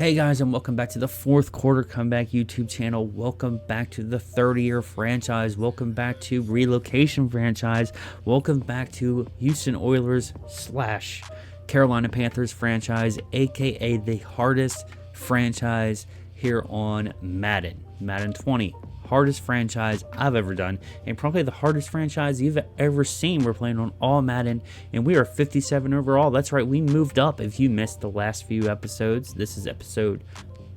Hey guys, and welcome back to the fourth quarter comeback YouTube channel. Welcome back to the 30-year franchise. Welcome back to Relocation franchise. Welcome back to Houston Oilers / Carolina Panthers franchise, aka the hardest franchise here on Madden 20. Hardest franchise I've ever done, and probably the hardest franchise you've ever seen. We're playing on all Madden, and we are 57 overall. That's right, we moved up. If you missed the last few episodes, this is episode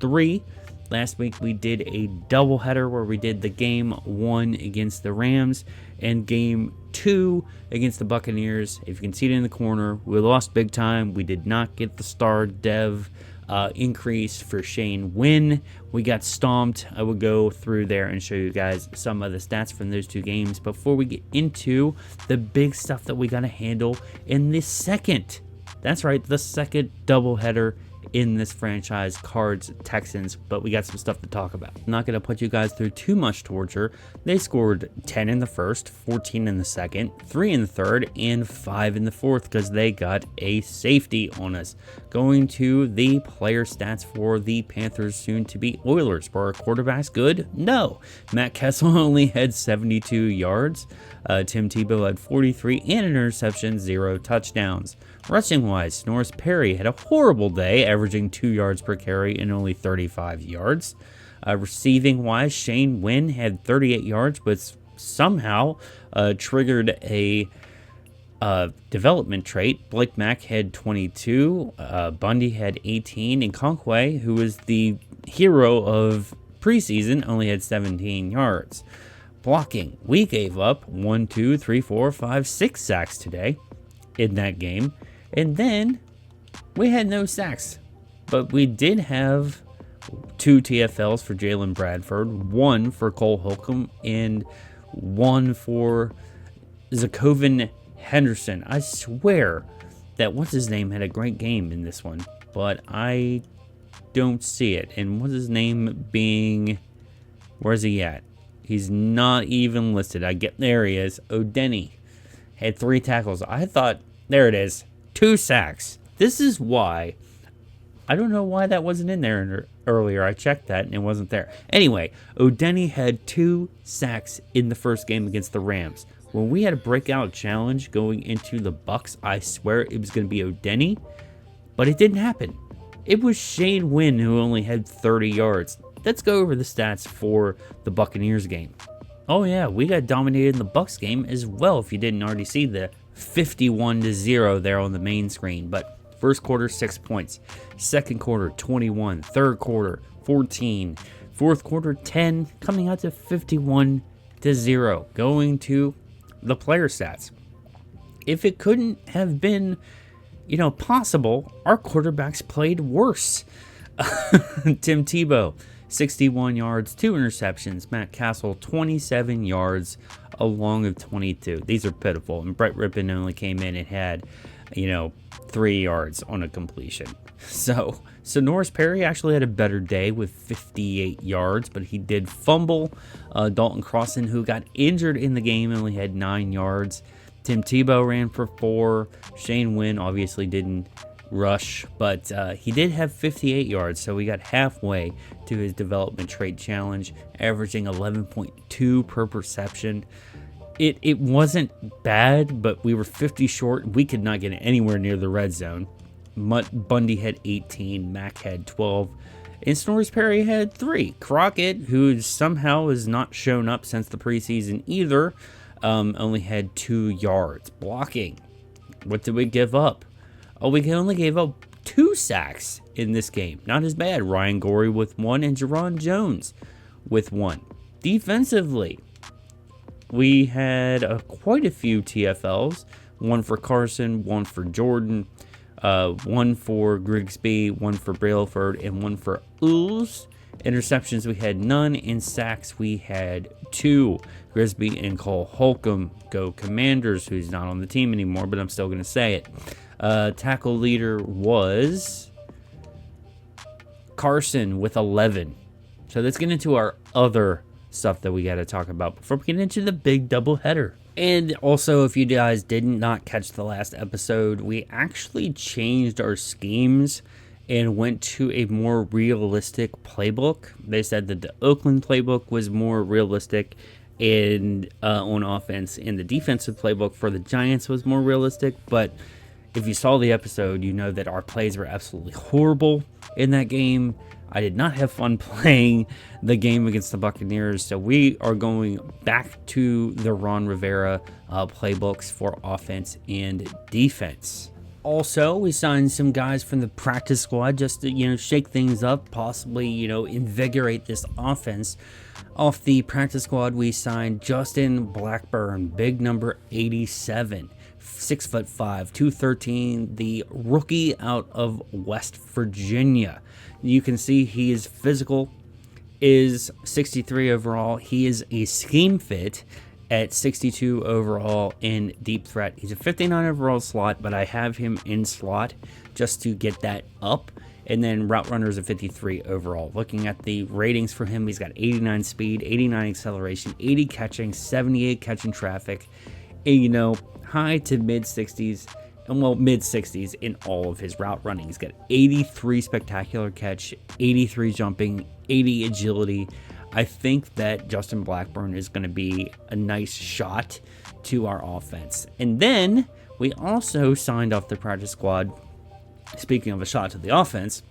3. Last week we did a doubleheader where we did the game 1 against the Rams and game 2 against the Buccaneers. If you can see it in the corner, we lost big time. We did not get the star dev increase for Shane Wynn. We got stomped. I will go through there and show you guys some of the stats from those two games before we get into the big stuff that we got to handle in the second. That's right, the second doubleheader in this franchise, Cards Texans, but we got some stuff to talk about. I'm not going to put you guys through too much torture. They scored 10 in the first, 14 in the second, 3 in the third, and 5 in the fourth because they got a safety on us. Going to the player stats for the Panthers, soon to be Oilers. Were our quarterbacks good? No. Matt Kessel only had 72 yards. Tim Tebow had 43 and an interception, 0 touchdowns. Rushing-wise, Norris Perry had a horrible day, averaging 2 yards per carry and only 35 yards. Receiving-wise, Shane Wynn had 38 yards, but somehow triggered a development trait. Blake Mack had 22, Bundy had 18, and Conquay, who was the hero of preseason, only had 17 yards. Blocking, we gave up 6 sacks today in that game. And then we had no sacks, but we did have 2 TFLs for Jalen Bradford, 1 for Cole Holcomb, and 1 for Zakoven Henderson. I swear that what's his name had a great game in this one, but I don't see it. And what's his name being, where's he at? He's not even listed. There he is. O'Denny had 3 tackles. I thought, there it is. 2 sacks. This is why. I don't know why that wasn't in there earlier. I checked that and it wasn't there. Anyway, O'Denny had 2 sacks in the first game against the Rams. When we had a breakout challenge going into the Bucs, I swear it was going to be O'Denny, but it didn't happen. It was Shane Wynn who only had 30 yards. Let's go over the stats for the Buccaneers game. Oh yeah, we got dominated in the Bucs game as well, if you didn't already see the 51-0 there on the main screen. But first quarter, 6 points. Second quarter, 21. Third quarter, 14. Fourth quarter, 10. Coming out to 51-0. Going to the player stats. If it couldn't have been, possible, our quarterbacks played worse. Tim Tebow, 61 yards, 2 interceptions. Matt Castle, 27 yards, along with 22. These are pitiful. And Brett Rippon only came in and had, 3 yards on a completion. So Norris Perry actually had a better day with 58 yards, but he did fumble. Dalton Crossan, who got injured in the game, only had 9 yards. Tim Tebow ran for 4. Shane Wynn obviously didn't rush, but he did have 58 yards, so we got halfway to his development trait challenge, averaging 11.2 per reception. It wasn't bad, but we were 50 short. We could not get anywhere near the red zone. Bundy had 18, Mack had 12, and Norris Perry had 3. Crockett, who somehow has not shown up since the preseason either, only had 2 yards. Blocking, what did we give up? Oh, we only gave up 2 sacks in this game. Not as bad. Ryan Gorey with 1 and Jerron Jones with 1. Defensively, we had quite a few TFLs. 1 for Carson, 1 for Jordan, 1 for Grigsby, 1 for Brailford, and 1 for Ooze. Interceptions, we had none. In sacks, we had 2. Grigsby and Cole Holcomb. Go Commanders, who's not on the team anymore, but I'm still going to say it. Tackle leader was Carson with 11. So let's get into our other stuff that we got to talk about before we get into the big doubleheader. And also, if you guys did not catch the last episode, we actually changed our schemes and went to a more realistic playbook. They said that the Oakland playbook was more realistic and on offense, and the defensive playbook for the Giants was more realistic. But if you saw the episode, you know that our plays were absolutely horrible in that game. I did not have fun playing the game against the Buccaneers, so we are going back to the Ron Rivera playbooks for offense and defense. Also, we signed some guys from the practice squad just to, shake things up, possibly, invigorate this offense. Off the practice squad, we signed Justin Blackburn, big number 87, 6'5", 213, the rookie out of West Virginia. You can see he is physical, is 63 overall. He is a scheme fit at 62 overall in deep threat. He's a 59 overall slot, but I have him in slot just to get that up. And then route runner is a 53 overall. Looking at the ratings for him, he's got 89 speed, 89 acceleration, 80 catching, 78 catching traffic, and, high to mid 60s. And mid 60s in all of his route running. He's got 83 spectacular catch, 83 jumping, 80 agility. I think that Justin Blackburn is going to be a nice shot to our offense. And then we also signed off the practice squad, speaking of a shot to the offense,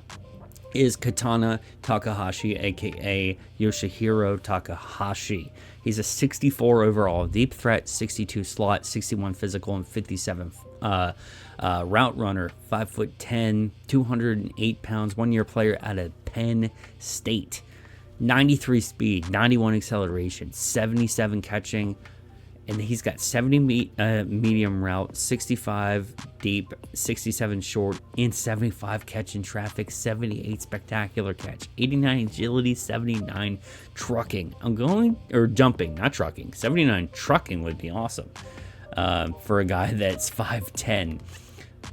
is Katana Takahashi, aka Yoshihiro Takahashi. He's a 64 overall deep threat, 62 slot, 61 physical, and 57 route runner. 5'10", 208 pounds, 1-year player out of Penn State. 93 speed, 91 acceleration, 77 catching, and he's got 70 medium route, 65 deep, 67 short, and 75 catch in traffic, 78 spectacular catch, 89 agility, 79 trucking. Jumping, not trucking. 79 trucking would be awesome for a guy that's 5'10".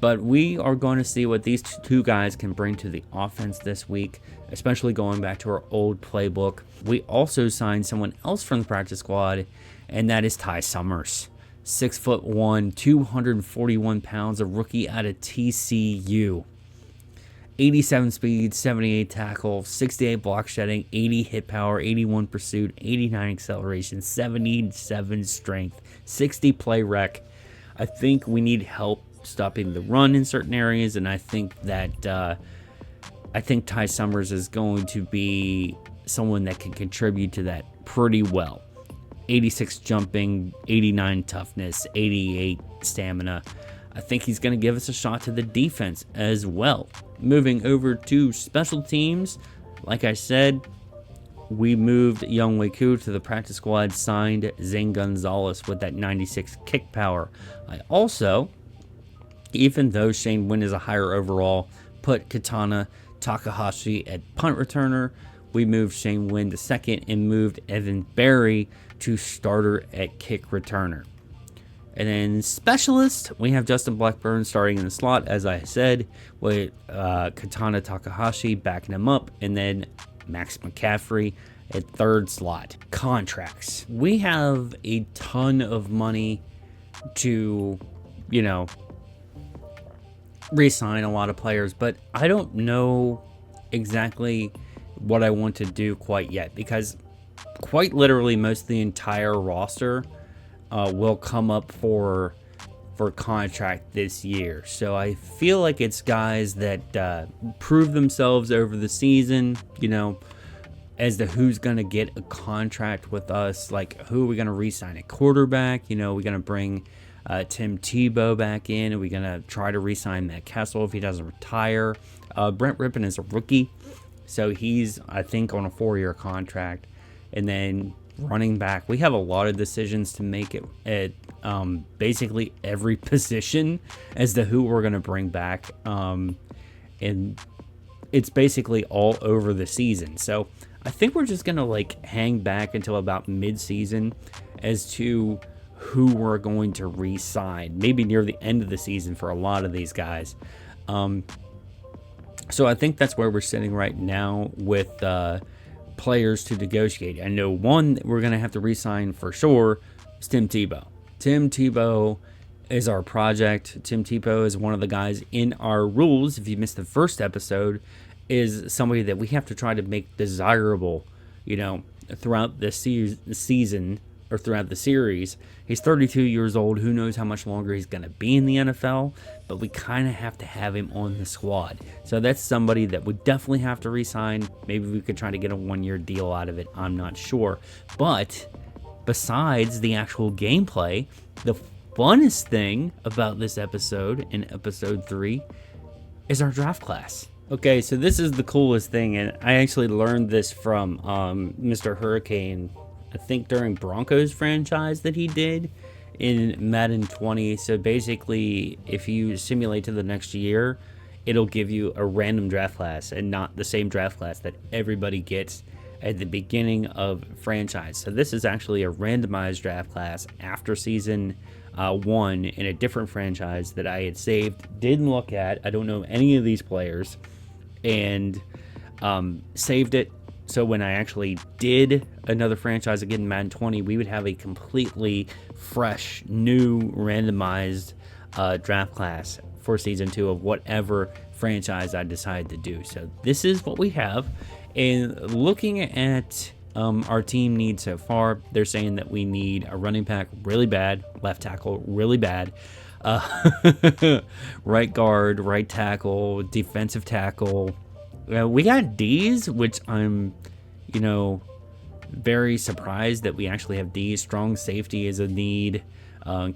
But we are going to see what these two guys can bring to the offense this week, especially going back to our old playbook. We also signed someone else from the practice squad, and that is Ty Summers. 6'1", 241 pounds, a rookie out of TCU. 87 speed, 78 tackle, 68 block shedding, 80 hit power, 81 pursuit, 89 acceleration, 77 strength, 60 play rec. I think we need help stopping the run in certain areas, and I think that Ty Summers is going to be someone that can contribute to that pretty well. 86 jumping, 89 toughness, 88 stamina. I think he's going to give us a shot to the defense as well. Moving over to special teams, like I said, we moved Younghoe Koo to the practice squad, signed Zane Gonzalez with that 96 kick power. I also, even though Shane Wynn is a higher overall, put Katana Takahashi at punt returner. We moved Shane Wynn to second and moved Evan Berry to starter at kick returner. And then specialist, we have Justin Blackburn starting in the slot, as I said, with Katana Takahashi backing him up, and then Max McCaffrey at third slot. Contracts. We have a ton of money to, re-sign a lot of players, but I don't know exactly what I want to do quite yet, because quite literally most of the entire roster will come up for contract this year. So I feel like it's guys that prove themselves over the season, as to who's going to get a contract with us. Like, who are we going to re-sign at quarterback? We're going to bring Tim Tebow back in. Are we going to try to re-sign Matt Castle if he doesn't retire? Brent Rippon is a rookie, so he's, I think, on a 4-year contract. And then running back, we have a lot of decisions to make it at basically every position as to who we're going to bring back. And it's basically all over the season. So I think we're just going to hang back until about mid-season as to who we're going to re-sign, maybe near the end of the season for a lot of these guys. So I think that's where we're sitting right now with players to negotiate. I know one that we're going to have to re-sign for sure is Tim Tebow. Tim Tebow is our project. Tim Tebow is one of the guys in our rules. If you missed the first episode, is somebody that we have to try to make desirable, throughout the season or throughout the series. He's 32 years old. Who knows how much longer he's going to be in the NFL, but we kind of have to have him on the squad. So that's somebody that we definitely have to re-sign. Maybe we could try to get a 1-year deal out of it. I'm not sure. But besides the actual gameplay, the funnest thing about this episode, in episode 3, is our draft class. Okay, so this is the coolest thing, and I actually learned this from Mr. Hurricane, I think during Broncos franchise that he did in Madden 20. So basically, if you simulate to the next year, it'll give you a random draft class and not the same draft class that everybody gets at the beginning of franchise. So this is actually a randomized draft class after season 1 in a different franchise that I had saved, didn't look at. I don't know any of these players, and saved it. So when I actually did another franchise again in Madden 20, we would have a completely fresh, new, randomized draft class for Season 2 of whatever franchise I decide to do. So this is what we have. And looking at our team needs so far, they're saying that we need a running back really bad, left tackle really bad, right guard, right tackle, defensive tackle. We got D's, which I'm, very surprised that we actually have D's. Strong safety is a need.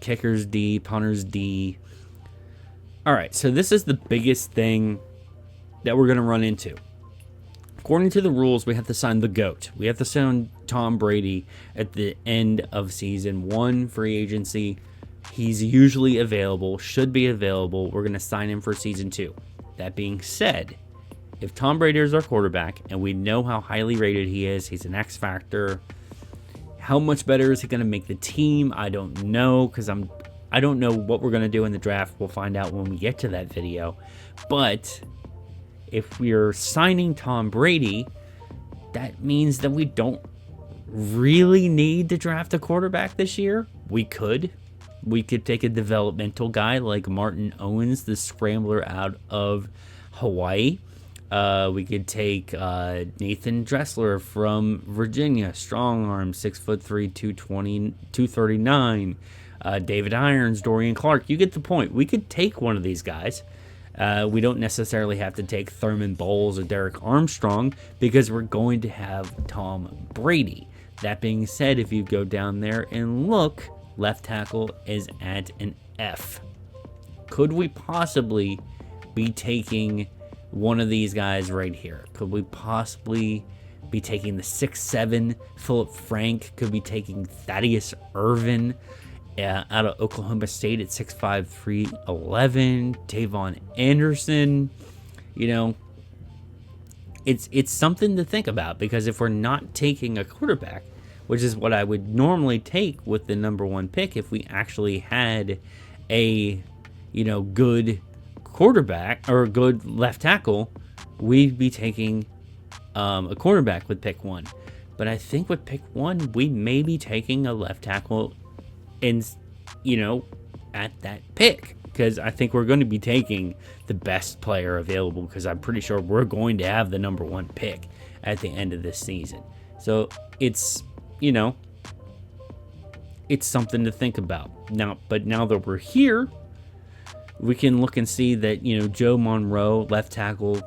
Kickers D, punters D. All right, so this is the biggest thing that we're going to run into. According to the rules, we have to sign the GOAT. We have to sign Tom Brady at the end of season 1 free agency. He's usually available, should be available. We're going to sign him for season 2. That being said, if Tom Brady is our quarterback, and we know how highly rated he is, he's an X factor. How much better is he going to make the team? I don't know, because I don't know what we're going to do in the draft. We'll find out when we get to that video. But if we're signing Tom Brady, that means that we don't really need to draft a quarterback this year. We could take a developmental guy like Martin Owens, the scrambler out of Hawaii. We could take Nathan Dressler from Virginia, strong arm, 6'3", 220, 239. David Irons, Dorian Clark. You get the point. We could take one of these guys. We don't necessarily have to take Thurman Bowles or Derek Armstrong because we're going to have Tom Brady. That being said, if you go down there and look, left tackle is at an F. Could we possibly be taking one of these guys right here? Could we possibly be taking the 6'7" Philip Frank? Could be taking Thaddeus Irvin out of Oklahoma State at 6'5", 311. Tavon Anderson. It's something to think about, because if we're not taking a quarterback, which is what I would normally take with the number 1 pick, if we actually had a good quarterback or a good left tackle, we'd be taking a quarterback with pick 1. But I think with pick 1, we may be taking a left tackle at that pick, because I think we're going to be taking the best player available, because I'm pretty sure we're going to have the number 1 pick at the end of this season. So it's something to think about now. But now that we're here, we can look and see that Joe Monroe, left tackle,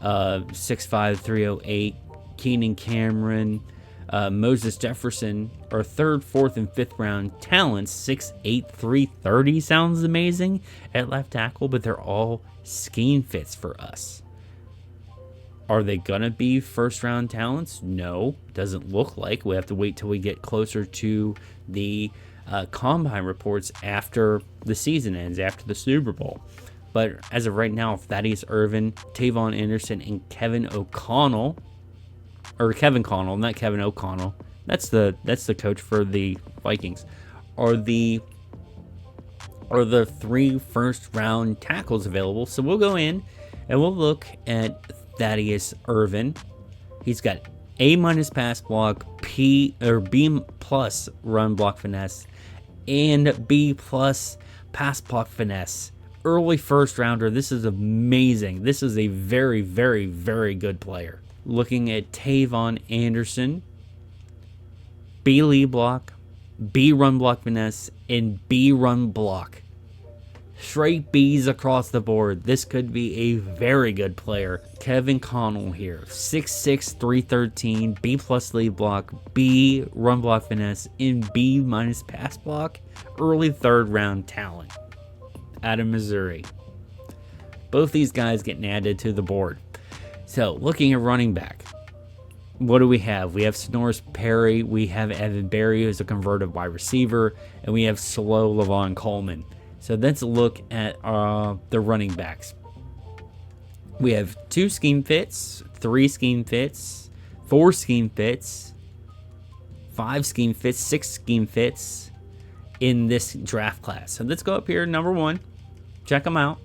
6'5", 308, Keenan Cameron, Moses Jefferson are 3rd, 4th, and 5th round talents. 6'8", 330 sounds amazing at left tackle, but they're all scheme fits for us. Are they gonna be first round talents? No, doesn't look like. We have to wait till we get closer to the combine reports after the season ends, after the Super Bowl. But as of right now, Thaddeus Irvin, Tavon Anderson, and Kevin Connell, not Kevin O'Connell. That's the coach for the Vikings. Are the 3 first round tackles available? So we'll go in and we'll look at Thaddeus Irvin. He's got A- pass block, B+ run block finesse, and B+ pass block finesse. Early first rounder. This is amazing. This is a very, very, very good player. Looking at Tavon Anderson. B lead block, B run block finesse, and B run block. Straight B's across the board. This could be a very good player. Kevin Connell here. 6'6", 313, B plus lead block, B run block finesse, and B minus pass block. Early third round talent out of Missouri. Both these guys getting added to the board. So looking at running back. What do we have? We have Sonoris Perry. We have Evan Berry, who's a converted wide receiver. And we have slow Levon Coleman. So let's look at the running backs. We have 2 scheme fits, 3 scheme fits, 4 scheme fits, 5 scheme fits, 6 scheme fits in this draft class. So let's go up here, number 1. Check them out.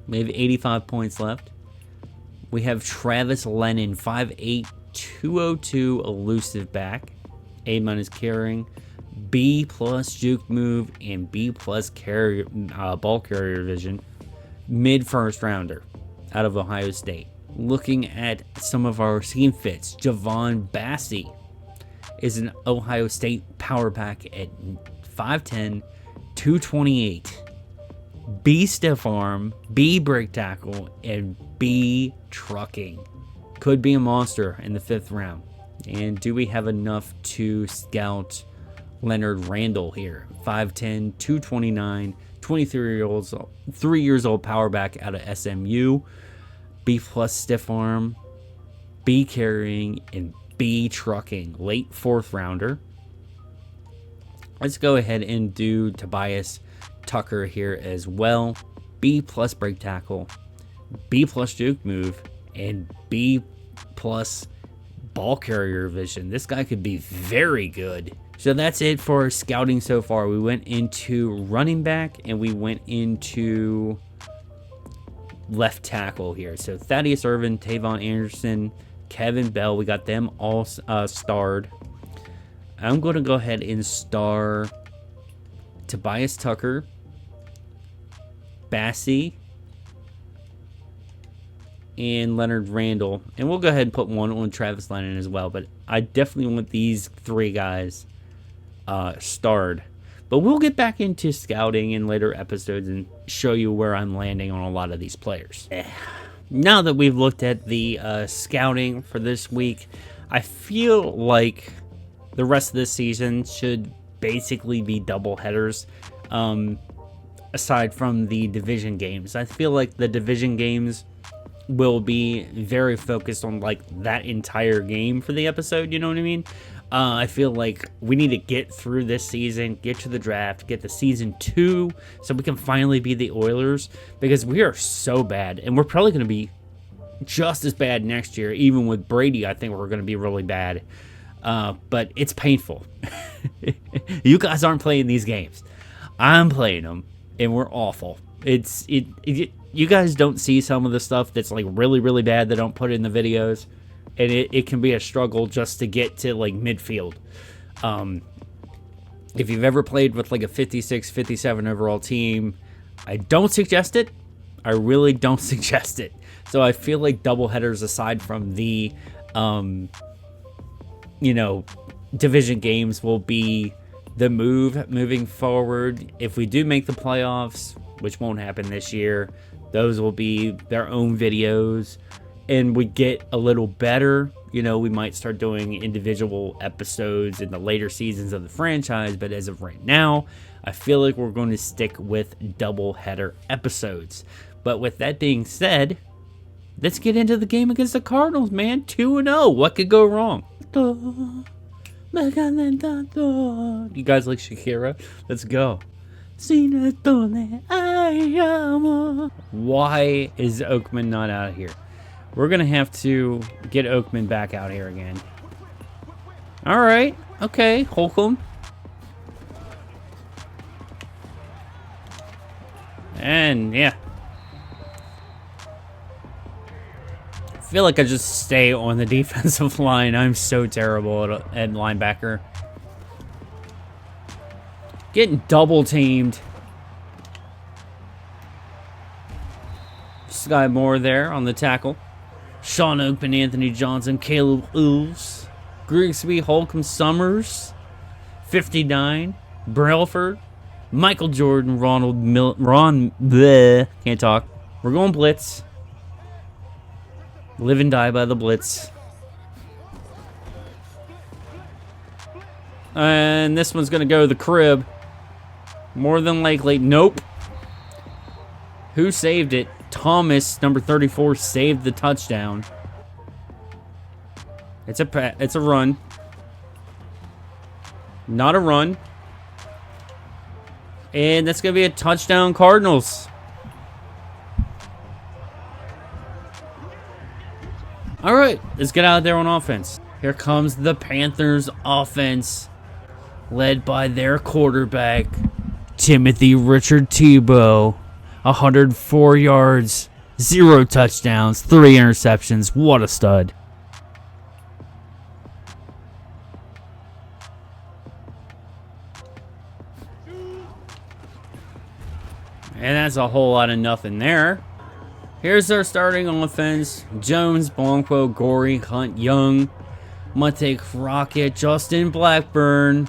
We have 85 points left. We have Travis Lennon, 5'8", 202 elusive back, A- carrying, B plus juke move, and B plus carrier, ball carrier vision. Mid first rounder out of Ohio State. Looking at some of our scheme fits, Javon Bassey is an Ohio State power pack at 5'10", 228. B stiff arm, B break tackle, and B trucking. Could be a monster in the 5th round. And do we have enough to scout Leonard Randall here? 5'10", 229, 3 years old power back out of SMU. B plus stiff arm, B carrying, and B trucking. Late 4th rounder. Let's go ahead and do Tobias Tucker here as well. B plus break tackle, B plus juke move, and B plus ball carrier vision. This guy could be very good. So that's it for scouting so far. We went into running back and we went into left tackle here. So Thaddeus Irvin, Tavon Anderson, Kevin Bell, we got them all starred. I'm going to go ahead and star Tobias Tucker, Bassey, and Leonard Randall. And we'll go ahead and put one on Travis Lennon as well. But I definitely want these 3 guys starred. But we'll get back into scouting in later episodes and show you where I'm landing on a lot of these players. Now that we've looked at the scouting for this week, I feel like the rest of this season should basically be double headers. Aside from the division games, I feel like the division games will be very focused on like that entire game for the episode. You know what I mean? I feel like we need to get through this season, get to the draft, get to season 2, so we can finally be the Oilers, because we are so bad, and we're probably going to be just as bad next year. Even with Brady, I think we're going to be really bad. But it's painful. You guys aren't playing these games. I'm playing them. And we're awful. You guys don't see some of the stuff that's like really, really bad. They don't put it in the videos, and it can be a struggle just to get to like midfield. If you've ever played with like a 56, 57 overall team, I don't suggest it. I really don't suggest it. So I feel like doubleheaders, aside from the, division games, will be the moving forward. If we do make the playoffs, which won't happen this year, those will be their own videos, and we get a little better. We might start doing individual episodes in the later seasons of the franchise, but as of right now, I feel like we're going to stick with double header episodes. But with that being said, let's get into the game against the Cardinals, man. 2-0. What could go wrong? You guys like Shakira? Let's go. Why is Oakman not out here? We're going to have to get Oakman back out here again. All right. Okay, Holcomb. And, yeah. I feel like I just stay on the defensive line. I'm so terrible at linebacker. Getting double teamed. Sky Moore there on the tackle. Sean Oakman, Anthony Johnson, Caleb Eels, Grigsby, Holcomb Summers, 59, Brailford, Michael Jordan, Ron, bleh, can't talk. We're going blitz. Live and die by the blitz. And this one's going to go to the crib. More than likely. Nope. Who saved it? Thomas, number 34, saved the touchdown. It's a run. Not a run. And that's going to be a touchdown, Cardinals. All right, let's get out there on offense. Here comes the Panthers offense, led by their quarterback, Timothy Richard Tebow. 104 yards, 0 touchdowns, 3 interceptions. What a stud. And that's a whole lot of nothing there. Here's our starting offense. Jones, Blanco, Gorey, Hunt, Young, Monte Crockett, Justin Blackburn.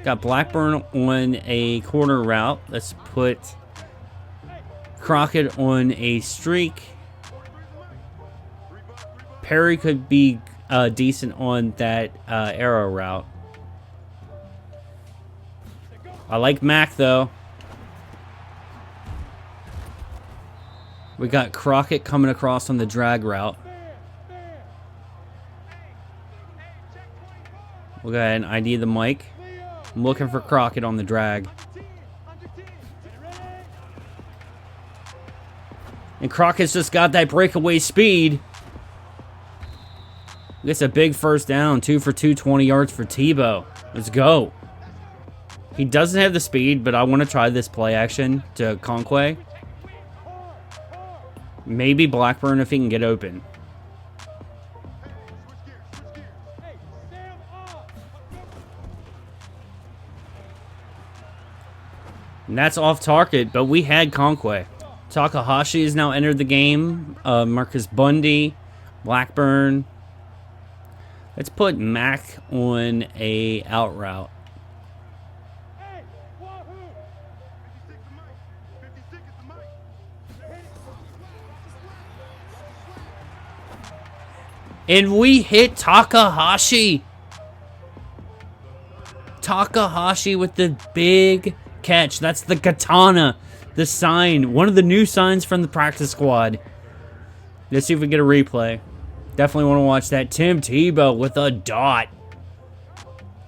Got Blackburn on a corner route. Let's put Crockett on a streak. Perry could be decent on that arrow route. I like Mac, though. We got Crockett coming across on the drag route. We'll go ahead and ID the mic. I'm looking for Crockett on the drag. And Crockett's just got that breakaway speed. Gets a big first down. 2 for 2, 20 yards for Tebow. Let's go. He doesn't have the speed, but I want to try this play action to Conquay. Maybe Blackburn if he can get open. And that's off target, but we had Conquay. Takahashi has now entered the game. Marcus Bundy, Blackburn. Let's put Mac on a out route. And we hit Takahashi. Takahashi with the big catch. That's the katana. The sign. One of the new signs from the practice squad. Let's see if we get a replay. Definitely want to watch that. Tim Tebow with a dot.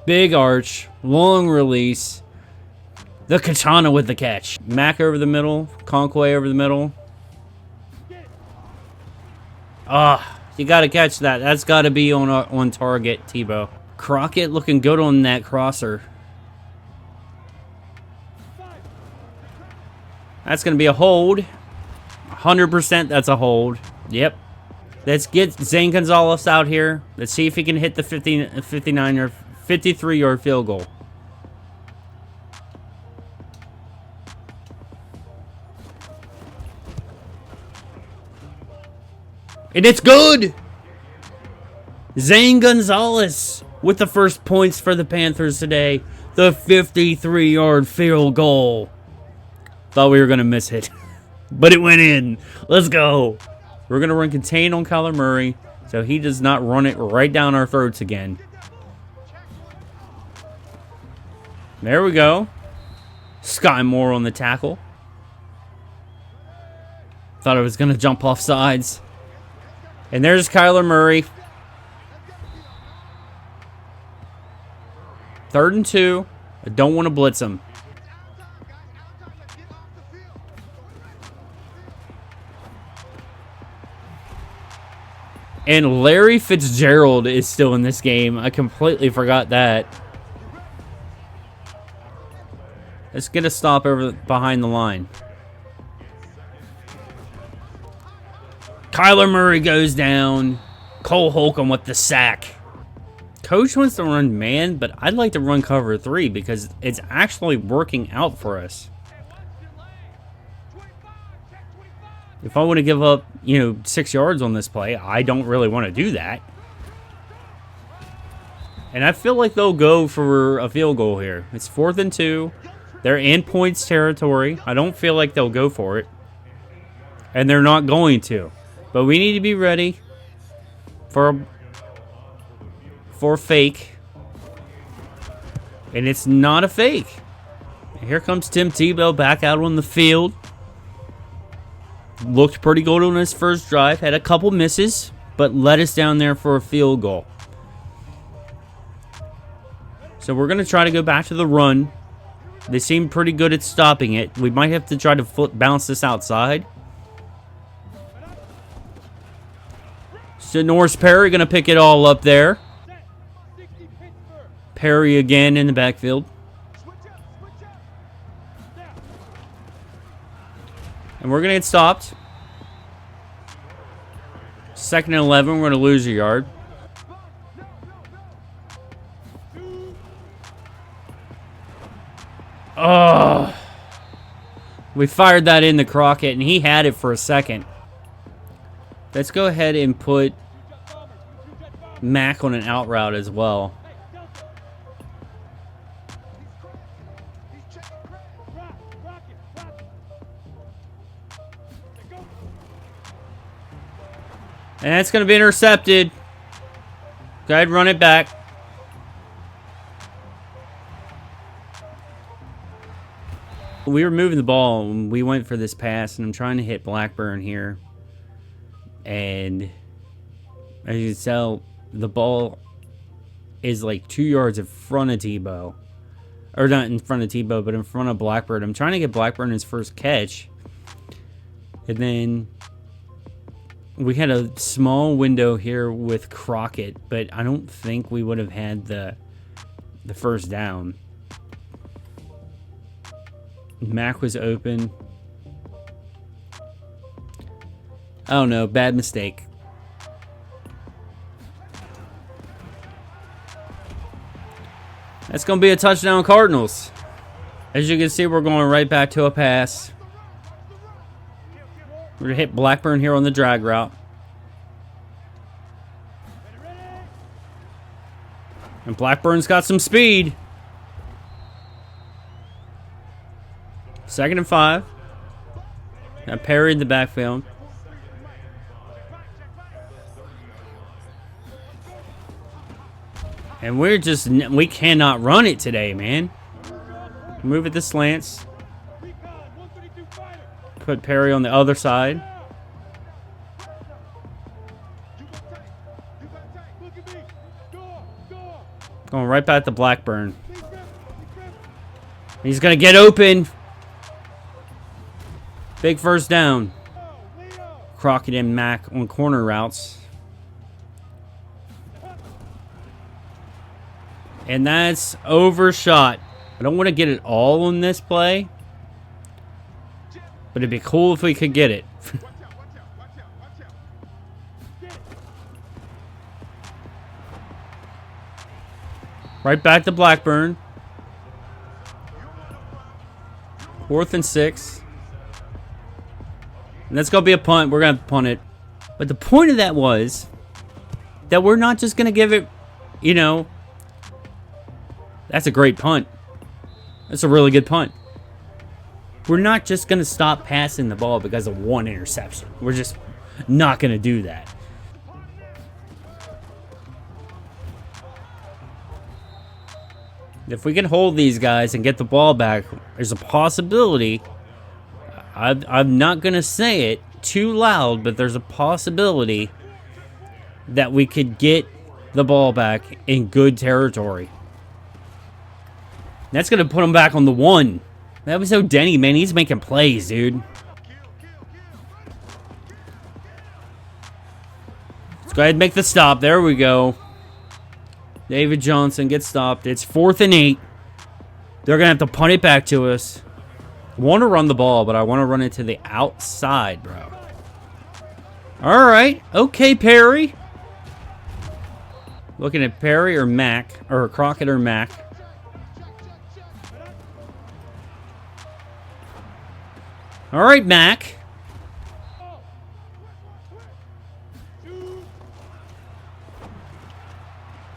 Big arch. Long release. The katana with the catch. Mac over the middle. Conquay over the middle. You got to catch that. That's got to be on target, Tebow. Crockett looking good on that crosser. That's going to be a hold. 100% that's a hold. Yep. Let's get Zane Gonzalez out here. Let's see if he can hit the 59 or 53-yard field goal. And it's good! Zane Gonzalez with the first points for the Panthers today. The 53-yard field goal. Thought we were going to miss it. But it went in. Let's go. We're going to run contain on Kyler Murray so he does not run it right down our throats again. There we go. Sky Moore on the tackle. Thought I was going to jump off sides. And there's Kyler Murray. 3rd and 2. I don't want to blitz him. And Larry Fitzgerald is still in this game. I completely forgot that. Let's get a stop over behind the line. Kyler Murray goes down. Cole Holcomb with the sack. Coach wants to run man, but I'd like to run cover 3 because it's actually working out for us. If I want to give up, 6 yards on this play, I don't really want to do that. And I feel like they'll go for a field goal here. It's 4th and 2. They're in points territory. I don't feel like they'll go for it. And they're not going to. But we need to be ready for a fake. And it's not a fake. And here comes Tim Tebow back out on the field. Looked pretty good on his first drive. Had a couple misses, but led us down there for a field goal. So we're going to try to go back to the run. They seem pretty good at stopping it. We might have to try to bounce this outside. So Norris Perry going to pick it all up there. Perry again in the backfield. And we're going to get stopped. 2nd and 11. We're going to lose a yard. Oh. We fired that into Crockett, and he had it for a second. Let's go ahead and put Mack on an out route as well. And that's going to be intercepted. Go ahead and run it back. We were moving the ball when we went for this pass, and I'm trying to hit Blackburn here. And as you can tell, the ball is like 2 yards in front of Tebow. Or not in front of Tebow, but in front of Blackburn. I'm trying to get Blackburn his first catch. And then we had a small window here with Crockett, but I don't think we would have had the first down. Mack was open. I don't know. Bad mistake. That's going to be a touchdown, Cardinals. As you can see, we're going right back to a pass. We're going to hit Blackburn here on the drag route. And Blackburn's got some speed. 2nd and 5. Now Perry in the backfield. And we cannot run it today, man. Move it to slants. Put Perry on the other side. Going right back to Blackburn. He's going to get open. Big first down. Crockett and Mack on corner routes. And that's overshot. I don't want to get it all on this play. But it'd be cool if we could get it. Right back to Blackburn. 4th and 6. And that's going to be a punt. We're going to punt it. But the point of that was that we're not just going to give it, that's a great punt. That's a really good punt. We're not just going to stop passing the ball because of one interception. We're just not going to do that. If we can hold these guys and get the ball back, there's a possibility. I'm not going to say it too loud, but there's a possibility that we could get the ball back in good territory. That's going to put him back on the 1. That was so Denny, man. He's making plays, dude. Let's go ahead and make the stop. There we go. David Johnson gets stopped. It's 4th and 8. They're going to have to punt it back to us. I want to run the ball, but I want to run it to the outside, bro. All right. Okay, Perry. Looking at Perry or Mack, or Crockett or Mack. All right, Mack.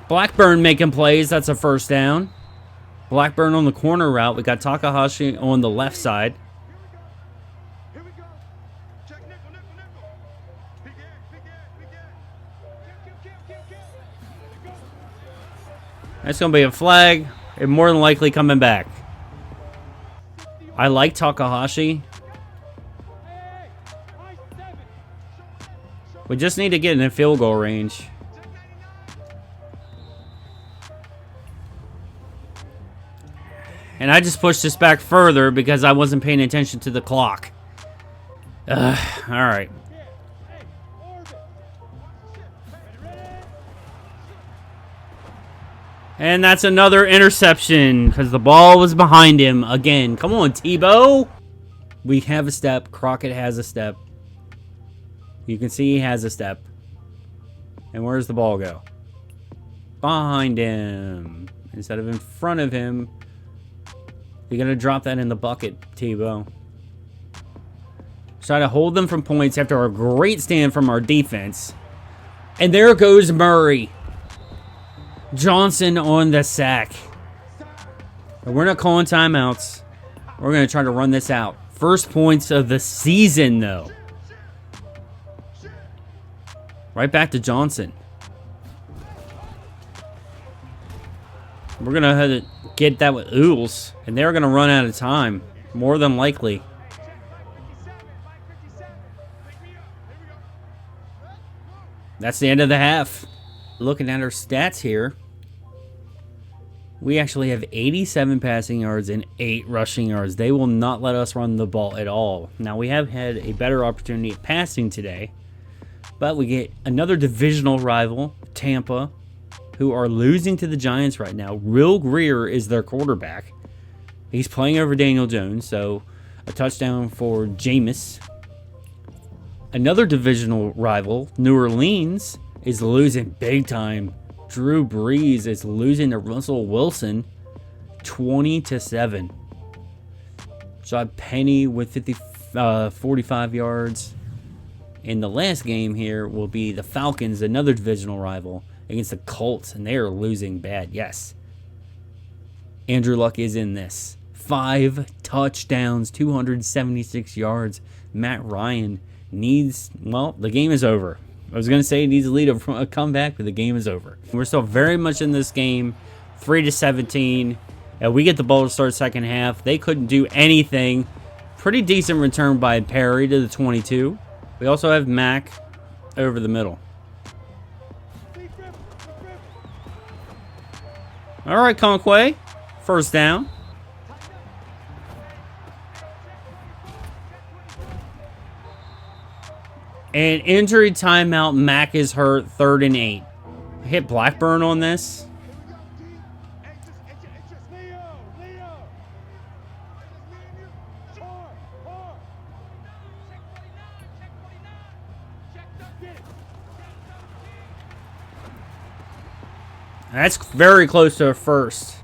Blackburn making plays. That's a first down. Blackburn on the corner route. We got Takahashi on the left side. That's going to be a flag. And more than likely coming back. I like Takahashi. We just need to get in the field goal range. And I just pushed this back further because I wasn't paying attention to the clock. All right. And that's another interception because the ball was behind him again. Come on, Tebow. We have a step. Crockett has a step. You can see he has a step. And where's the ball go? Behind him. Instead of in front of him. You're going to drop that in the bucket, Tebow. Try to hold them from points after a great stand from our defense. And there goes Murray. Johnson on the sack. And we're not calling timeouts. We're going to try to run this out. First points of the season, though. Right back to Johnson. We're going to have to get that with Ools. And they're going to run out of time. More than likely. That's the end of the half. Looking at our stats here. We actually have 87 passing yards and 8 rushing yards. They will not let us run the ball at all. Now, we have had a better opportunity at passing today. But we get another divisional rival, Tampa, who are losing to the Giants right now. Will Greer is their quarterback. He's playing over Daniel Jones, so a touchdown for Jameis. Another divisional rival, New Orleans, is losing big time. Drew Brees is losing to Russell Wilson 20-7. Shot Penny with 45 yards. And the last game here will be the Falcons, another divisional rival, against the Colts, and they are losing bad. Yes. Andrew Luck is in this. 5 touchdowns, 276 yards. Matt Ryan needs, well, the game is over. I was going to say he needs to lead a comeback, but the game is over. We're still very much in this game, 3-17. We get the ball to start second half. They couldn't do anything. Pretty decent return by Perry to the 22. We also have Mack over the middle. All right, Conquay. First down. And injury timeout. Mack is hurt. 3rd and 8. Hit Blackburn on this. That's very close to a first.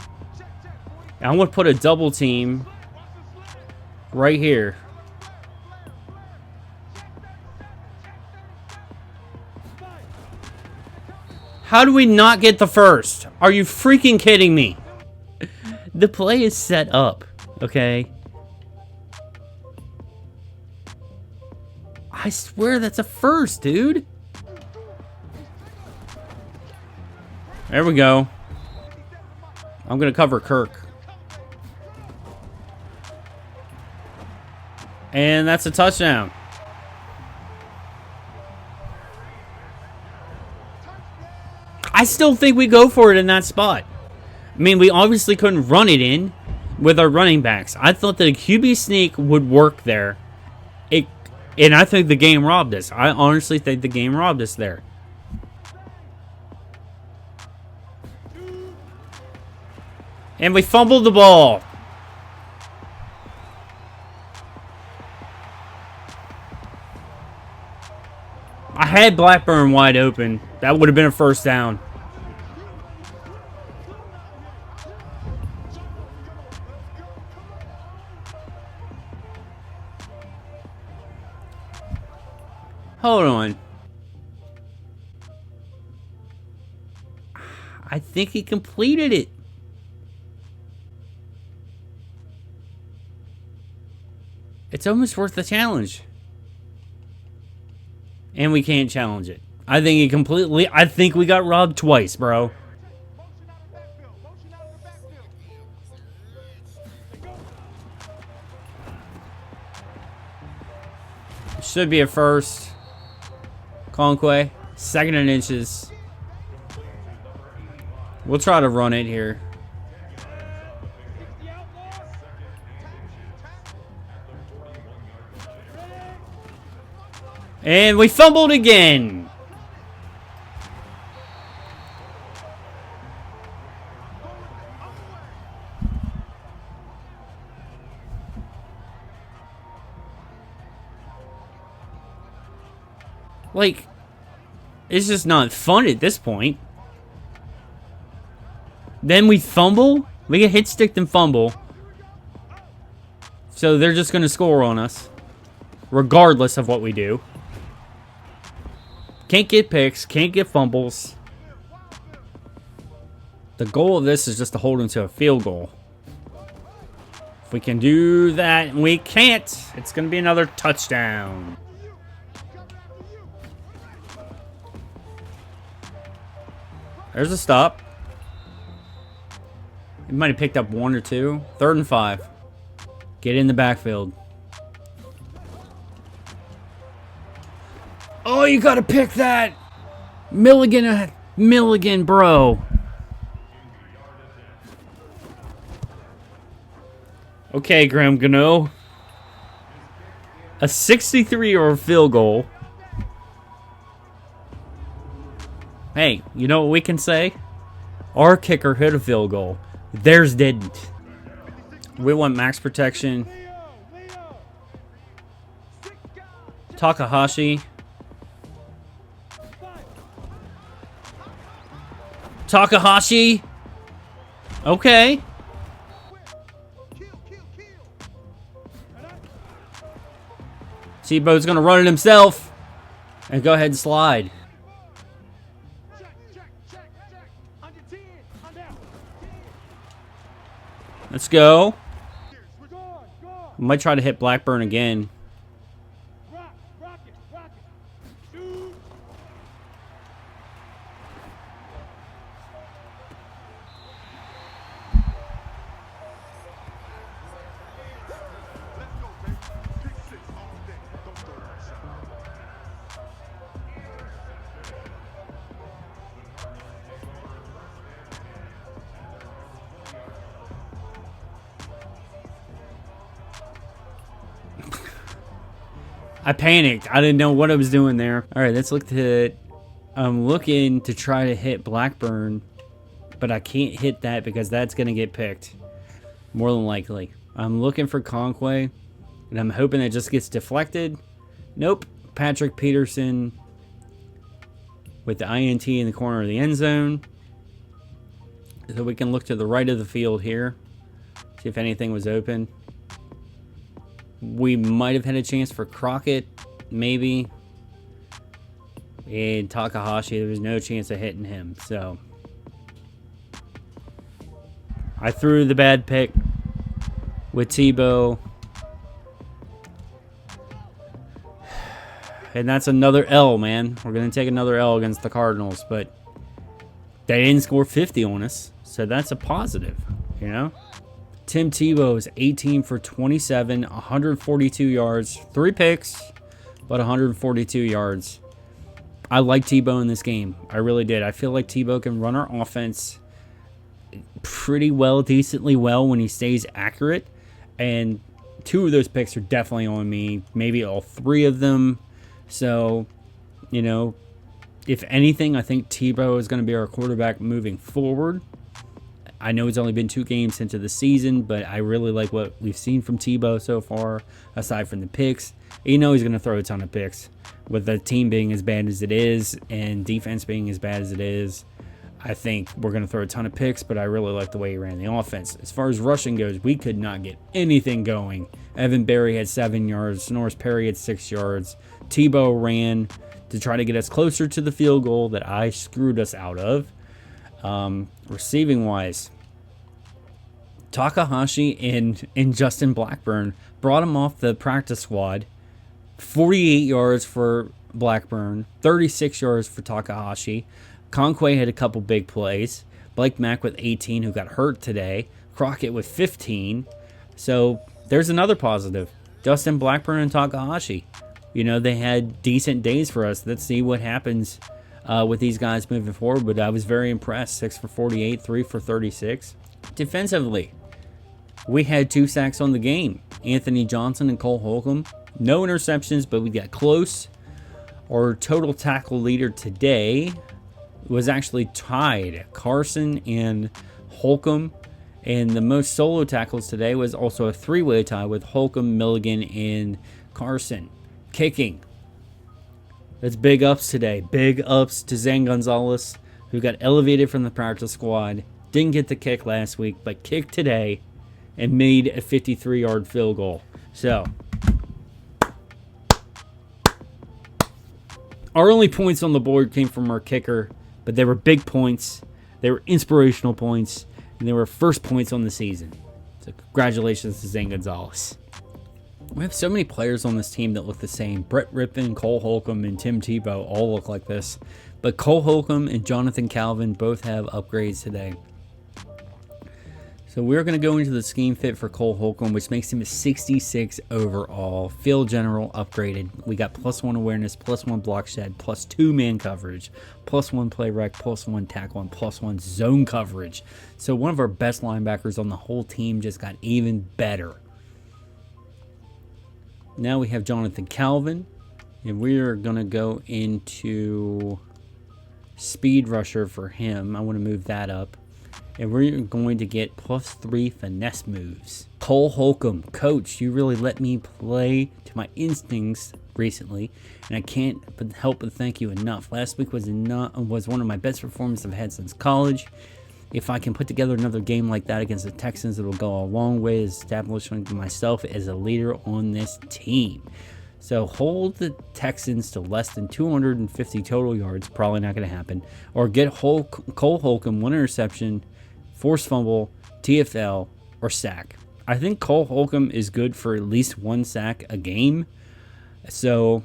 I'm going to put a double team right here. How do we not get the first? Are you freaking kidding me? The play is set up, okay? I swear that's a first, dude. There we go. I'm going to cover Kirk. And that's a touchdown. I still think we go for it in that spot. I mean, we obviously couldn't run it in with our running backs. I thought that a QB sneak would work there. And I think the game robbed us. I honestly think the game robbed us there. And we fumbled the ball. I had Blackburn wide open. That would have been a first down. Hold on. I think he completed it. It's almost worth the challenge. And we can't challenge it. I think we got robbed twice, bro. Should be a first. Conquay. 2nd and inches. We'll try to run it here. And we fumbled again. Like, it's just not fun at this point. Then we fumble. We get hit, stick, and fumble. So they're just going to score on us. Regardless of what we do. Can't get picks. Can't get fumbles. The goal of this is just to hold them to a field goal. If we can do that, and we can't, it's going to be another touchdown. There's a stop. He might have picked up 1 or 2. 3rd and 5. Get in the backfield. Oh, you gotta pick that! Milligan, bro. Okay, Graham Gano. A 63-yard field goal. Hey, you know what we can say? Our kicker hit a field goal. Theirs didn't. We want max protection. Takahashi. Takahashi. Okay. Tebow's going to run it himself. And go ahead and slide. Let's go. Might try to hit Blackburn again. I panicked. I didn't know what I was doing there. All right, let's look to... I'm looking to try to hit Blackburn, but I can't hit that because that's going to get picked. More than likely. I'm looking for Conquay, and I'm hoping it just gets deflected. Nope. Patrick Peterson with the INT in the corner of the end zone. So we can look to the right of the field here. See if anything was open. We might have had a chance for Crockett, maybe. And Takahashi, there was no chance of hitting him. So I threw the bad pick with Tebow. And that's another L, man. We're going to take another L against the Cardinals. But they didn't score 50 on us. So that's a positive, you know? Tim Tebow is 18 for 27, 142 yards, 3 picks, but 142 yards. I like Tebow in this game. I really did. I feel like Tebow can run our offense pretty well, decently well when he stays accurate. And 2 of those picks are definitely on me. Maybe all 3 of them. So, you know, if anything, I think Tebow is going to be our quarterback moving forward. I know it's only been 2 games into the season, but I really like what we've seen from Tebow so far, aside from the picks. You know he's going to throw a ton of picks, with the team being as bad as it is and defense being as bad as it is. I think we're going to throw a ton of picks, but I really like the way he ran the offense. As far as rushing goes, we could not get anything going. Evan Berry had 7 yards. Norris Perry had 6 yards. Tebow ran to try to get us closer to the field goal that I screwed us out of. Receiving-wise, Takahashi and Justin Blackburn brought him off the practice squad. 48 yards for Blackburn, 36 yards for Takahashi. Conquay had a couple big plays. Blake Mack with 18, who got hurt today. Crockett with 15. So there's another positive. Justin Blackburn and Takahashi. You know, they had decent days for us. Let's see what happens with these guys moving forward. But I was very impressed. 6 for 48, 3 for 36. Defensively, we had 2 sacks on the game. Anthony Johnson and Cole Holcomb. No interceptions, but we got close. Our total tackle leader today was actually tied. Carson and Holcomb. And the most solo tackles today was also a 3-way tie with Holcomb, Milligan, and Carson. Kicking. That's big ups today. Big ups to Zane Gonzalez, who got elevated from the practice squad. Didn't get the kick last week, but kicked today and made a 53-yard field goal. So, our only points on the board came from our kicker, but they were big points. They were inspirational points, and they were first points on the season. So, congratulations to Zane Gonzalez. We have so many players on this team that look the same. Brett Rippon, Cole Holcomb, and Tim Tebow all look like this. But Cole Holcomb and Jonathan Calvin both have upgrades today. So we're going to go into the scheme fit for Cole Holcomb, which makes him a 66 overall. Field general upgraded. We got +1 awareness, +1 block shed, +2 man coverage, +1 play rec, +1 tackle, and +1 zone coverage. So one of our best linebackers on the whole team just got even better. Now we have Jonathan Calvin, and we are going to go into speed rusher for him. I want to move that up. And we're going to get +3 finesse moves. Cole Holcomb, coach, you really let me play to my instincts recently, and I can't help but thank you enough. Last week was one of my best performances I've had since college. If I can put together another game like that against the Texans, it will go a long way as establishing myself as a leader on this team. So hold the Texans to less than 250 total yards, probably not going to happen, or get Cole Holcomb 1 interception, forced fumble, TFL, or sack. I think Cole Holcomb is good for at least 1 sack a game. So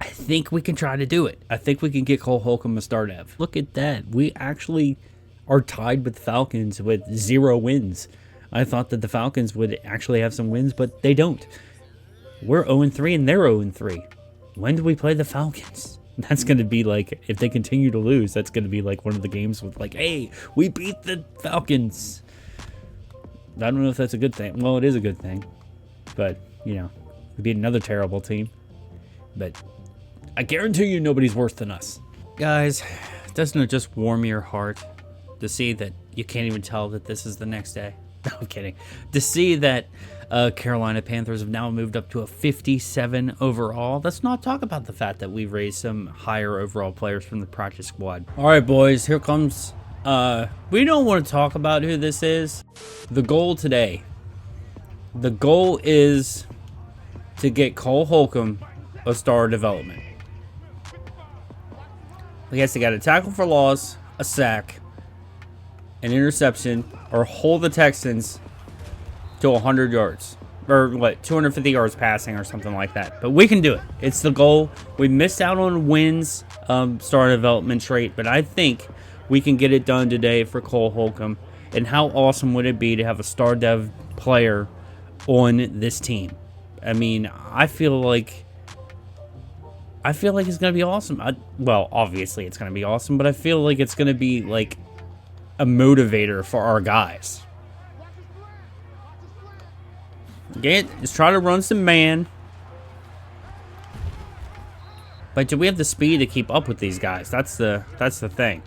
I think we can try to do it. I think we can get Cole Holcomb a start ev. Look at that. We actually are tied with the Falcons with 0 wins. I thought that the Falcons would actually have some wins, but they don't. We're 0-3 and they're 0-3. When do we play the Falcons? That's going to be like, if they continue to lose, that's going to be like one of the games with like, hey, we beat the Falcons. I don't know if that's a good thing. Well, it is a good thing. But, you know, we beat another terrible team. But I guarantee you nobody's worse than us. Guys, doesn't it just warm your heart to see that you can't even tell that this is the next day? No, I'm kidding. To see that Carolina Panthers have now moved up to a 57 overall. Let's not talk about the fact that we've raised some higher overall players from the practice squad. All right, boys, here comes... we don't want to talk about who this is. The goal today. The goal is to get Cole Holcomb a star development. He has to get a tackle for loss, a sack, an interception, or hold the Texans to 100 yards. Or what, 250 yards passing or something like that. But we can do it. It's the goal. We missed out on wins, star development trait, but I think we can get it done today for Cole Holcomb. And how awesome would it be to have a star dev player on this team? I mean, I feel like it's going to be awesome. Well, obviously it's going to be awesome, but I feel like it's going to be like a motivator for our guys. Let's try to run some man. But do we have the speed to keep up with these guys? That's the thing.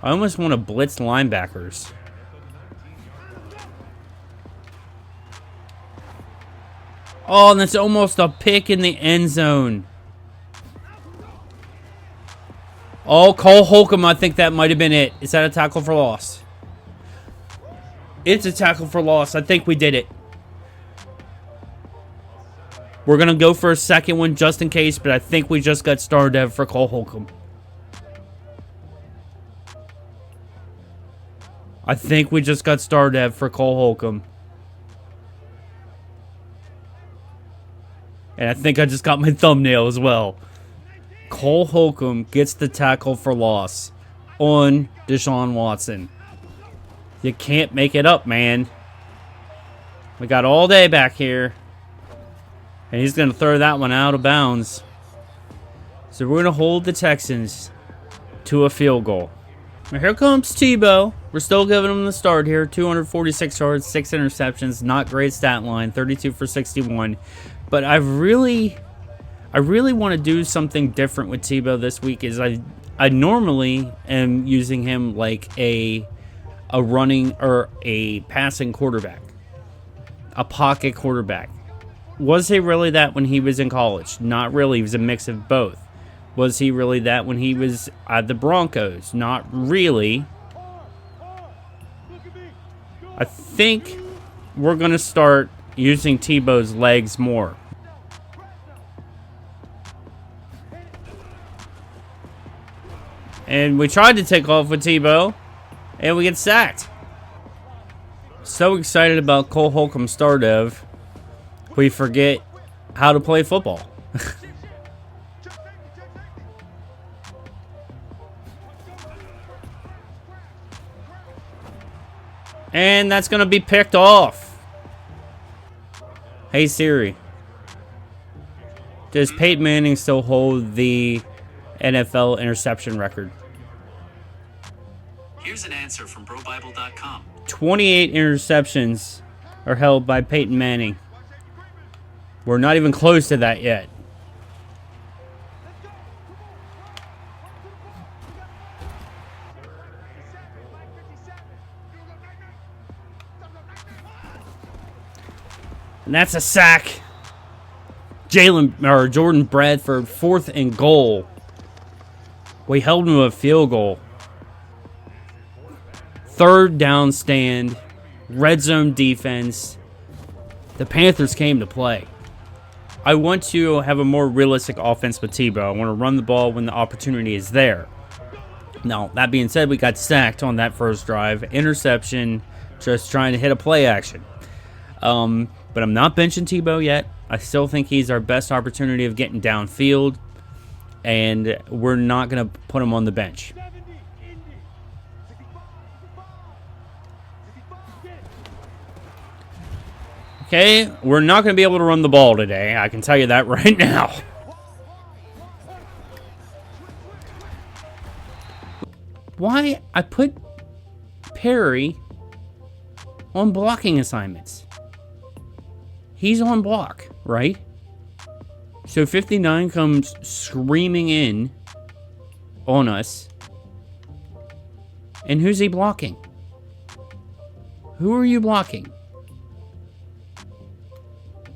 I almost want to blitz linebackers. Oh, and that's almost a pick in the end zone. Oh, Cole Holcomb, I think that might have been it. Is that a tackle for loss? It's a tackle for loss. I think we did it. We're going to go for a second one just in case, but I think we just got star dev for Cole Holcomb. I think we just got star dev for Cole Holcomb. And I think I just got my thumbnail as well. Cole Holcomb gets the tackle for loss on Deshaun Watson. You can't make it up, man. We got all day back here. And he's going to throw that one out of bounds. So we're going to hold the Texans to a field goal. Now here comes Tebow. We're still giving him the start here. 246 yards, 6 interceptions. Not great stat line. 32 for 61. But I really want to do something different with Tebow this week. Is I normally am using him like a running or a passing quarterback. A pocket quarterback. Was he really that when he was in college? Not really. He was a mix of both. Was he really that when he was at the Broncos? Not really. I think we're going to start using Tebow's legs more. And we tried to take off with Tebow, and we get sacked. So excited about Cole Holcomb star dev, we forget how to play football. And that's going to be picked off. Hey Siri, does Peyton Manning still hold the NFL interception record? Here's an answer from ProBible.com. 28 interceptions are held by Peyton Manning. We're not even close to that yet. And that's a sack. Jordan Bradford, 4th and goal. We held him to a field goal. 3rd down stand. Red zone defense. The Panthers came to play. I want to have a more realistic offense with Tebow. I want to run the ball when the opportunity is there. Now, that being said, we got sacked on that first drive. Interception, just trying to hit a play action. But I'm not benching Tebow yet. I still think he's our best opportunity of getting downfield. And we're not going to put him on the bench. Okay, we're not going to be able to run the ball today. I can tell you that right now. Why I put Perry on blocking assignments? He's on block, right? So 59 comes screaming in on us. And who's he blocking? Who are you blocking?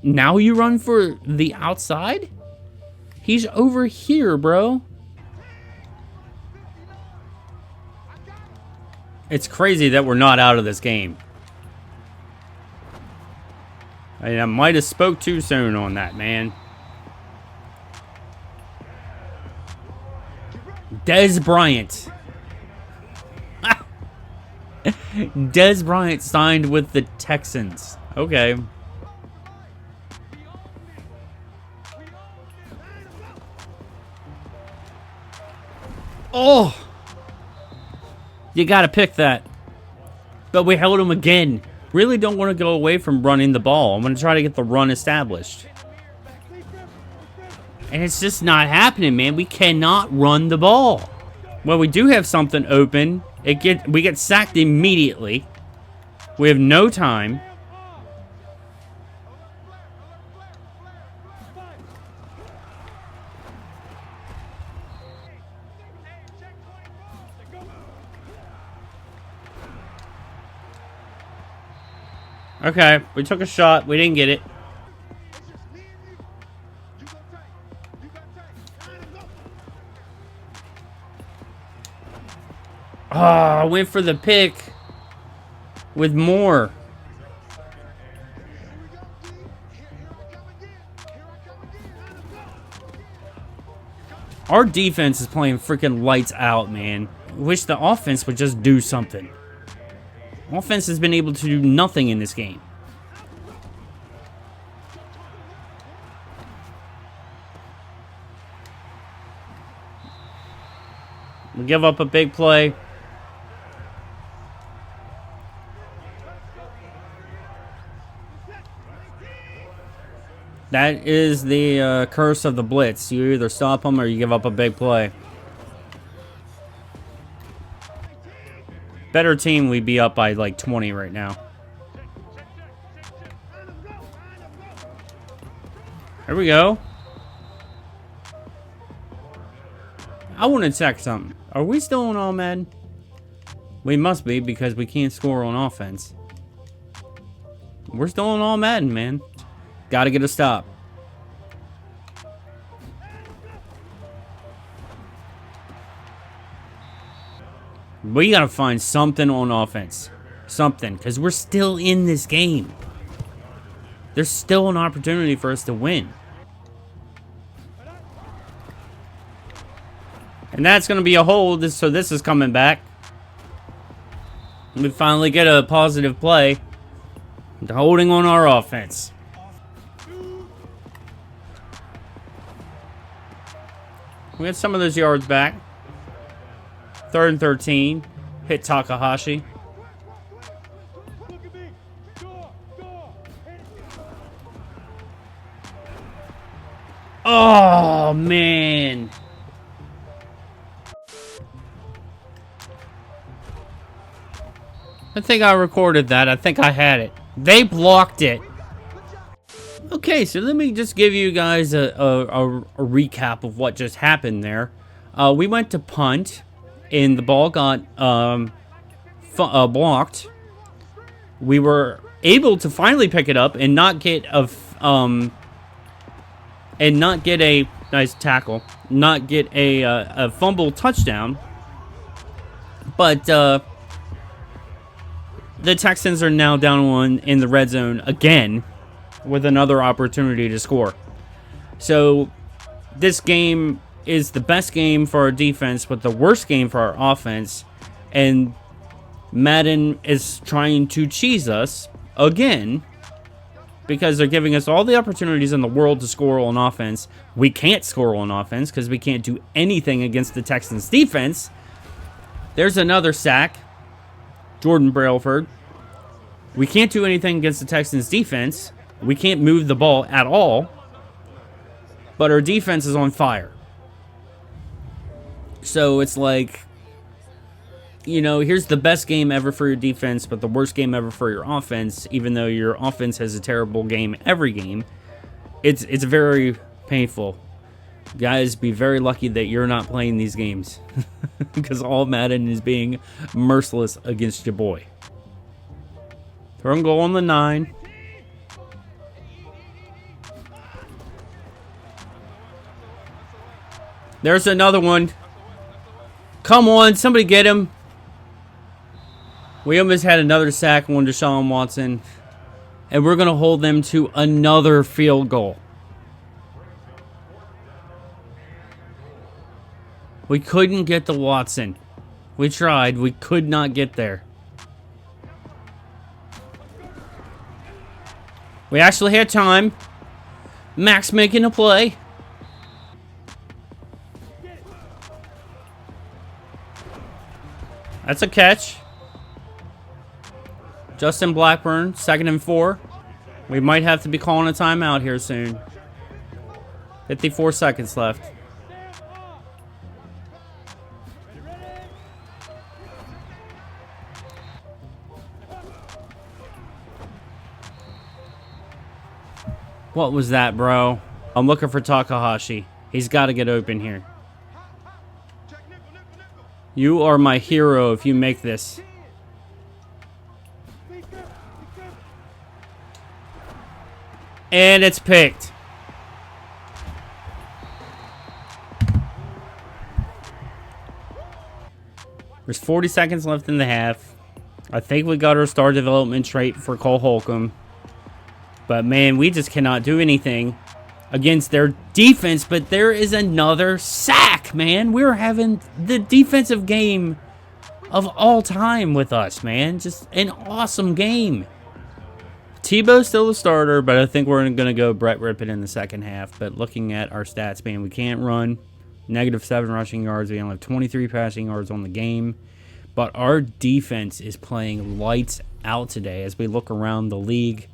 Now you run for the outside? He's over here, bro. It's crazy that we're not out of this game. I might have spoke too soon on that, man. Dez Bryant. Dez Bryant signed with the Texans. Okay. Oh! You gotta pick that. But we held him again. Really don't want to go away from running the ball. I'm going to try to get the run established. And it's just not happening, man. We cannot run the ball. Well, we do have something open. We get sacked immediately. We have no time. Okay, we took a shot. We didn't get it. Oh, I went for the pick with more. Our defense is playing freaking lights out, man. Wish the offense would just do something. Offense has been able to do nothing in this game. We give up a big play. That is the curse of the blitz. You either stop them or you give up a big play. Better team, we'd be up by like 20 right now. Here we go. I want to check something. Are we still on all Madden? We must be because we can't score on offense. We're still on all Madden, man. Gotta get a stop. We gotta find something on offense. Something, because we're still in this game. There's still an opportunity for us to win. And that's going to be a hold, so this is coming back. We finally get a positive play. Holding on our offense. We get some of those yards back. 3rd and 13. Hit Takahashi. Oh, man. I think I recorded that. I think I had it. They blocked it. Okay, so let me just give you guys a recap of what just happened there. We went to punt, and the ball got blocked. We were able to finally pick it up and not get a nice tackle, not get a fumble touchdown, but the Texans are now down one in the red zone again with another opportunity to score. So this game is the best game for our defense, but the worst game for our offense. And Madden is trying to cheese us again because they're giving us all the opportunities in the world to score on offense. We can't score on offense because we can't do anything against the Texans defense. There's another sack. Jordan Brailford. We can't do anything against the Texans defense. We can't move the ball at all. But our defense is on fire. So it's like, you know, here's the best game ever for your defense, but the worst game ever for your offense, even though your offense has a terrible game every game. It's very painful. Guys, be very lucky that you're not playing these games. Because all Madden is being merciless against your boy. Third and goal on the 9. There's another one. Come on, somebody get him. We almost had another sack on Deshaun Watson. And we're going to hold them to another field goal. We couldn't get to Watson. We tried. We could not get there. We actually had time. Max making a play. That's a catch. Justin Blackburn, 2nd and 4. We might have to be calling a timeout here soon. 54 seconds left. What was that, bro? I'm looking for Takahashi. He's got to get open here. You are my hero if you make this. And it's picked. There's 40 seconds left in the half. I think we got our star development trait for Cole Holcomb. But, man, we just cannot do anything against their defense. But there is another sack, man. We're having the defensive game of all time with us, man. Just an awesome game. Tebow's still the starter, but I think we're going to go Brett Rippon in the second half. But looking at our stats, man, we can't run. -7 rushing yards. We only have 23 passing yards on the game. But our defense is playing lights out today as we look around the league.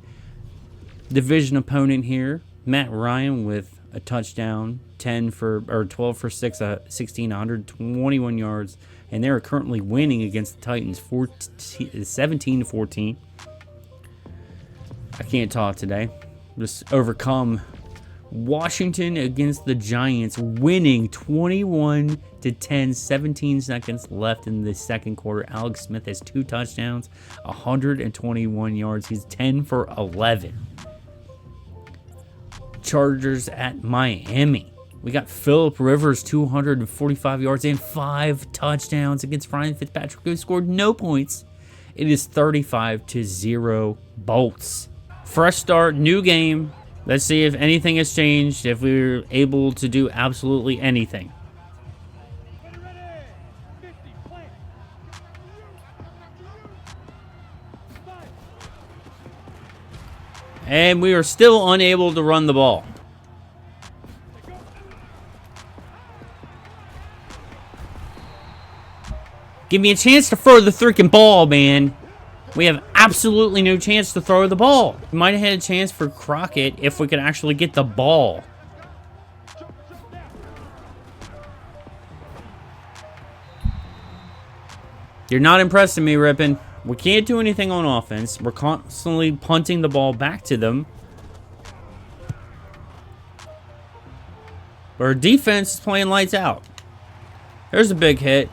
Division opponent here, Matt Ryan with a touchdown, 12 for 6, 121 yards. And they're currently winning against the Titans 17-14. I can't talk today. Just overcome Washington against the Giants, winning 21-10, 17 seconds left in the second quarter. Alex Smith has 2 touchdowns, 121 yards. He's 10 for 11. Chargers at Miami. We got Phillip Rivers, 245 yards and 5 touchdowns against Ryan Fitzpatrick, who scored no points. It is 35-0 Bolts. Fresh start, new game. Let's see if anything has changed, if we're able to do absolutely anything. And we are still unable to run the ball. Give me a chance to throw the freaking ball, man. We have absolutely no chance to throw the ball. We might have had a chance for Crockett if we could actually get the ball. You're not impressing me, Rippon. We can't do anything on offense. We're constantly punting the ball back to them. But our defense is playing lights out. There's a big hit.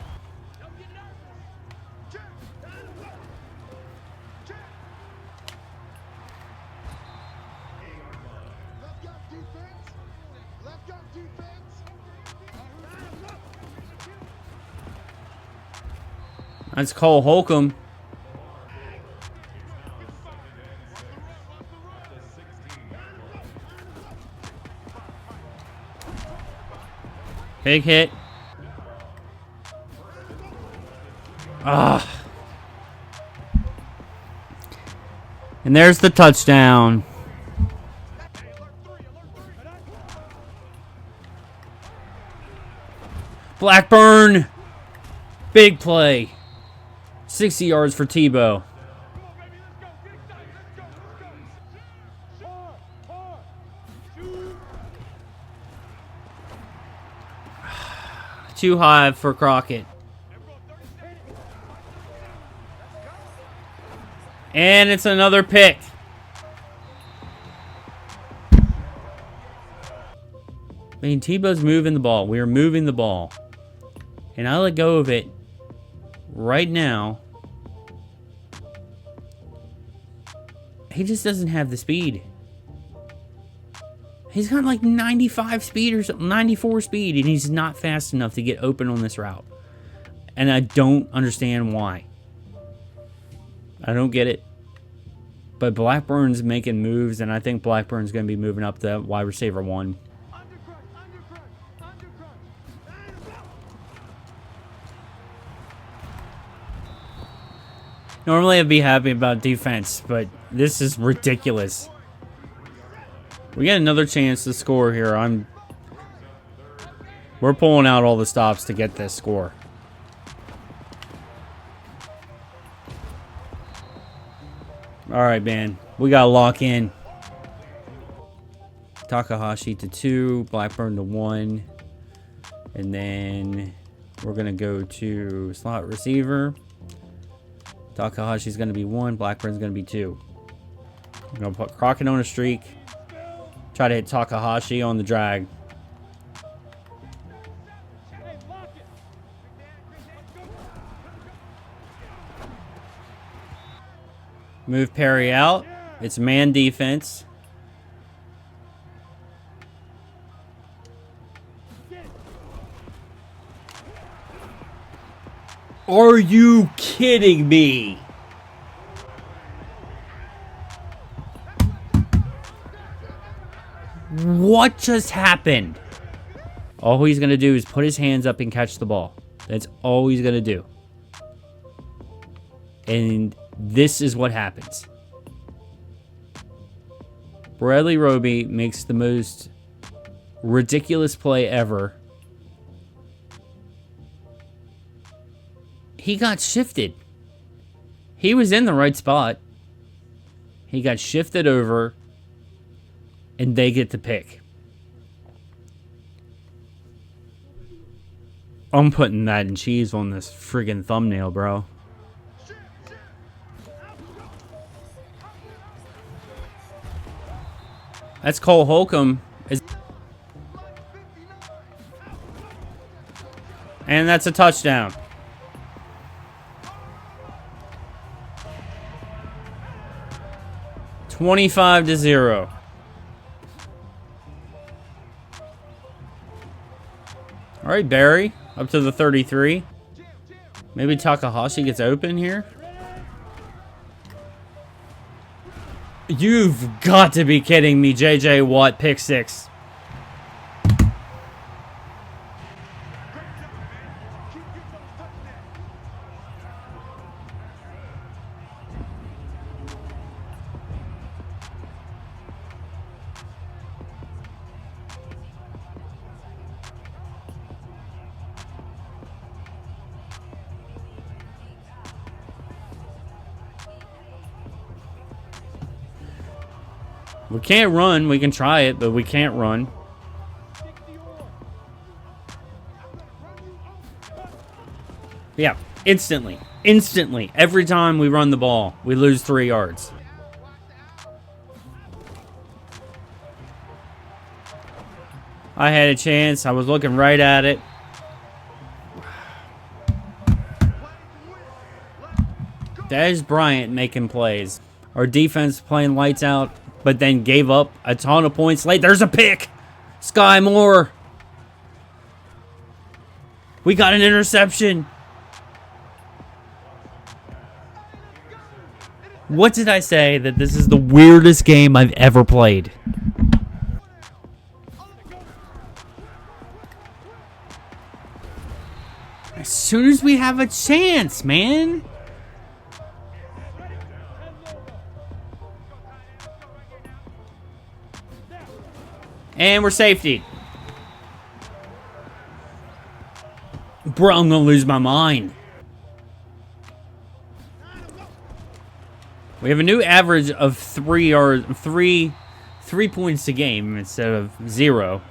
That's Cole Holcomb. Big hit. And there's the touchdown. Blackburn. Big play. 60 yards for Tebow. Too high for Crockett. And it's another pick. I mean, Tebow's moving the ball. We are moving the ball. And I let go of it right now. He just doesn't have the speed. He's got like 95 speed or something, 94 speed, and he's not fast enough to get open on this route. And I don't understand why. I don't get it. But Blackburn's making moves, and I think Blackburn's going to be moving up to wide receiver 1. Normally I'd be happy about defense, but this is ridiculous. We get another chance to score here. We're pulling out all the stops to get this score. All right, man. We got to lock in. Takahashi to 2, Blackburn to 1. And then we're going to go to slot receiver. Takahashi's going to be 1, Blackburn's going to be 2. I'm going to put Crockett on a streak. Try to hit Takahashi on the drag. Move Perry out. It's man defense. Are you kidding me? What just happened? All he's going to do is put his hands up and catch the ball. That's all he's going to do. And this is what happens. Bradley Roby makes the most ridiculous play ever. He got shifted. He was in the right spot. He got shifted over, and they get the pick. I'm putting that and cheese on this friggin' thumbnail, bro. That's Cole Holcomb. And that's a touchdown. $25-0. All right, Barry, up to the 33. Maybe Takahashi gets open here. You've got to be kidding me, J.J. Watt, pick six. We can't run. We can try it, but we can't run. Yeah, instantly. Instantly. Every time we run the ball, we lose 3 yards. I had a chance. I was looking right at it. Dez Bryant making plays. Our defense playing lights out, but then gave up a ton of points late. There's a pick. Sky Moore. We got an interception. What did I say? That this is the weirdest game I've ever played. As soon as we have a chance, man. And we're safety. Bro, I'm going to lose my mind. We have a new average of 3 points a game instead of 0.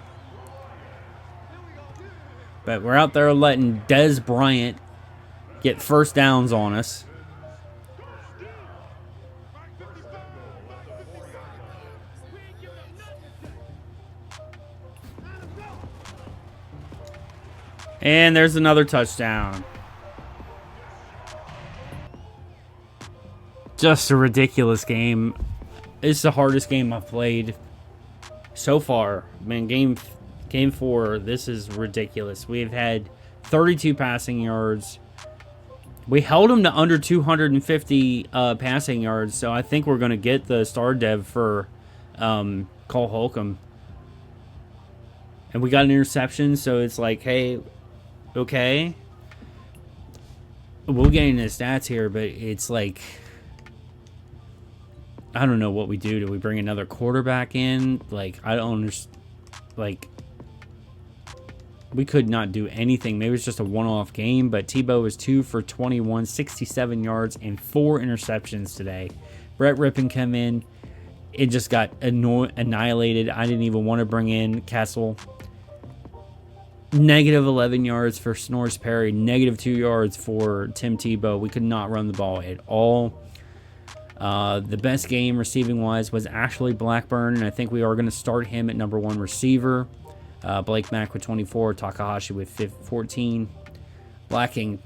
But we're out there letting Dez Bryant get first downs on us. And there's another touchdown. Just a ridiculous game. It's the hardest game I've played so far. Man, game 4, this is ridiculous. We've had 32 passing yards. We held them to under 250 passing yards, so I think we're going to get the star dev for Cole Holcomb. And we got an interception, so it's like, hey, okay. We'll get into the stats here, but it's like, I don't know what we do. Do we bring another quarterback in? Like, I don't understand. Like, we could not do anything. Maybe it's just a one-off game, but Tebow was 2 for 21, 67 yards, and 4 interceptions today. Brett Rippon came in. It just got annihilated. I didn't even want to bring in Kessel. Negative 11 yards for Snorris Perry. Negative 2 yards for Tim Tebow. We could not run the ball at all. The best game receiving-wise was actually Blackburn, and I think we are going to start him at number 1 receiver. Blake Mack with 24, Takahashi with 14. Lacking.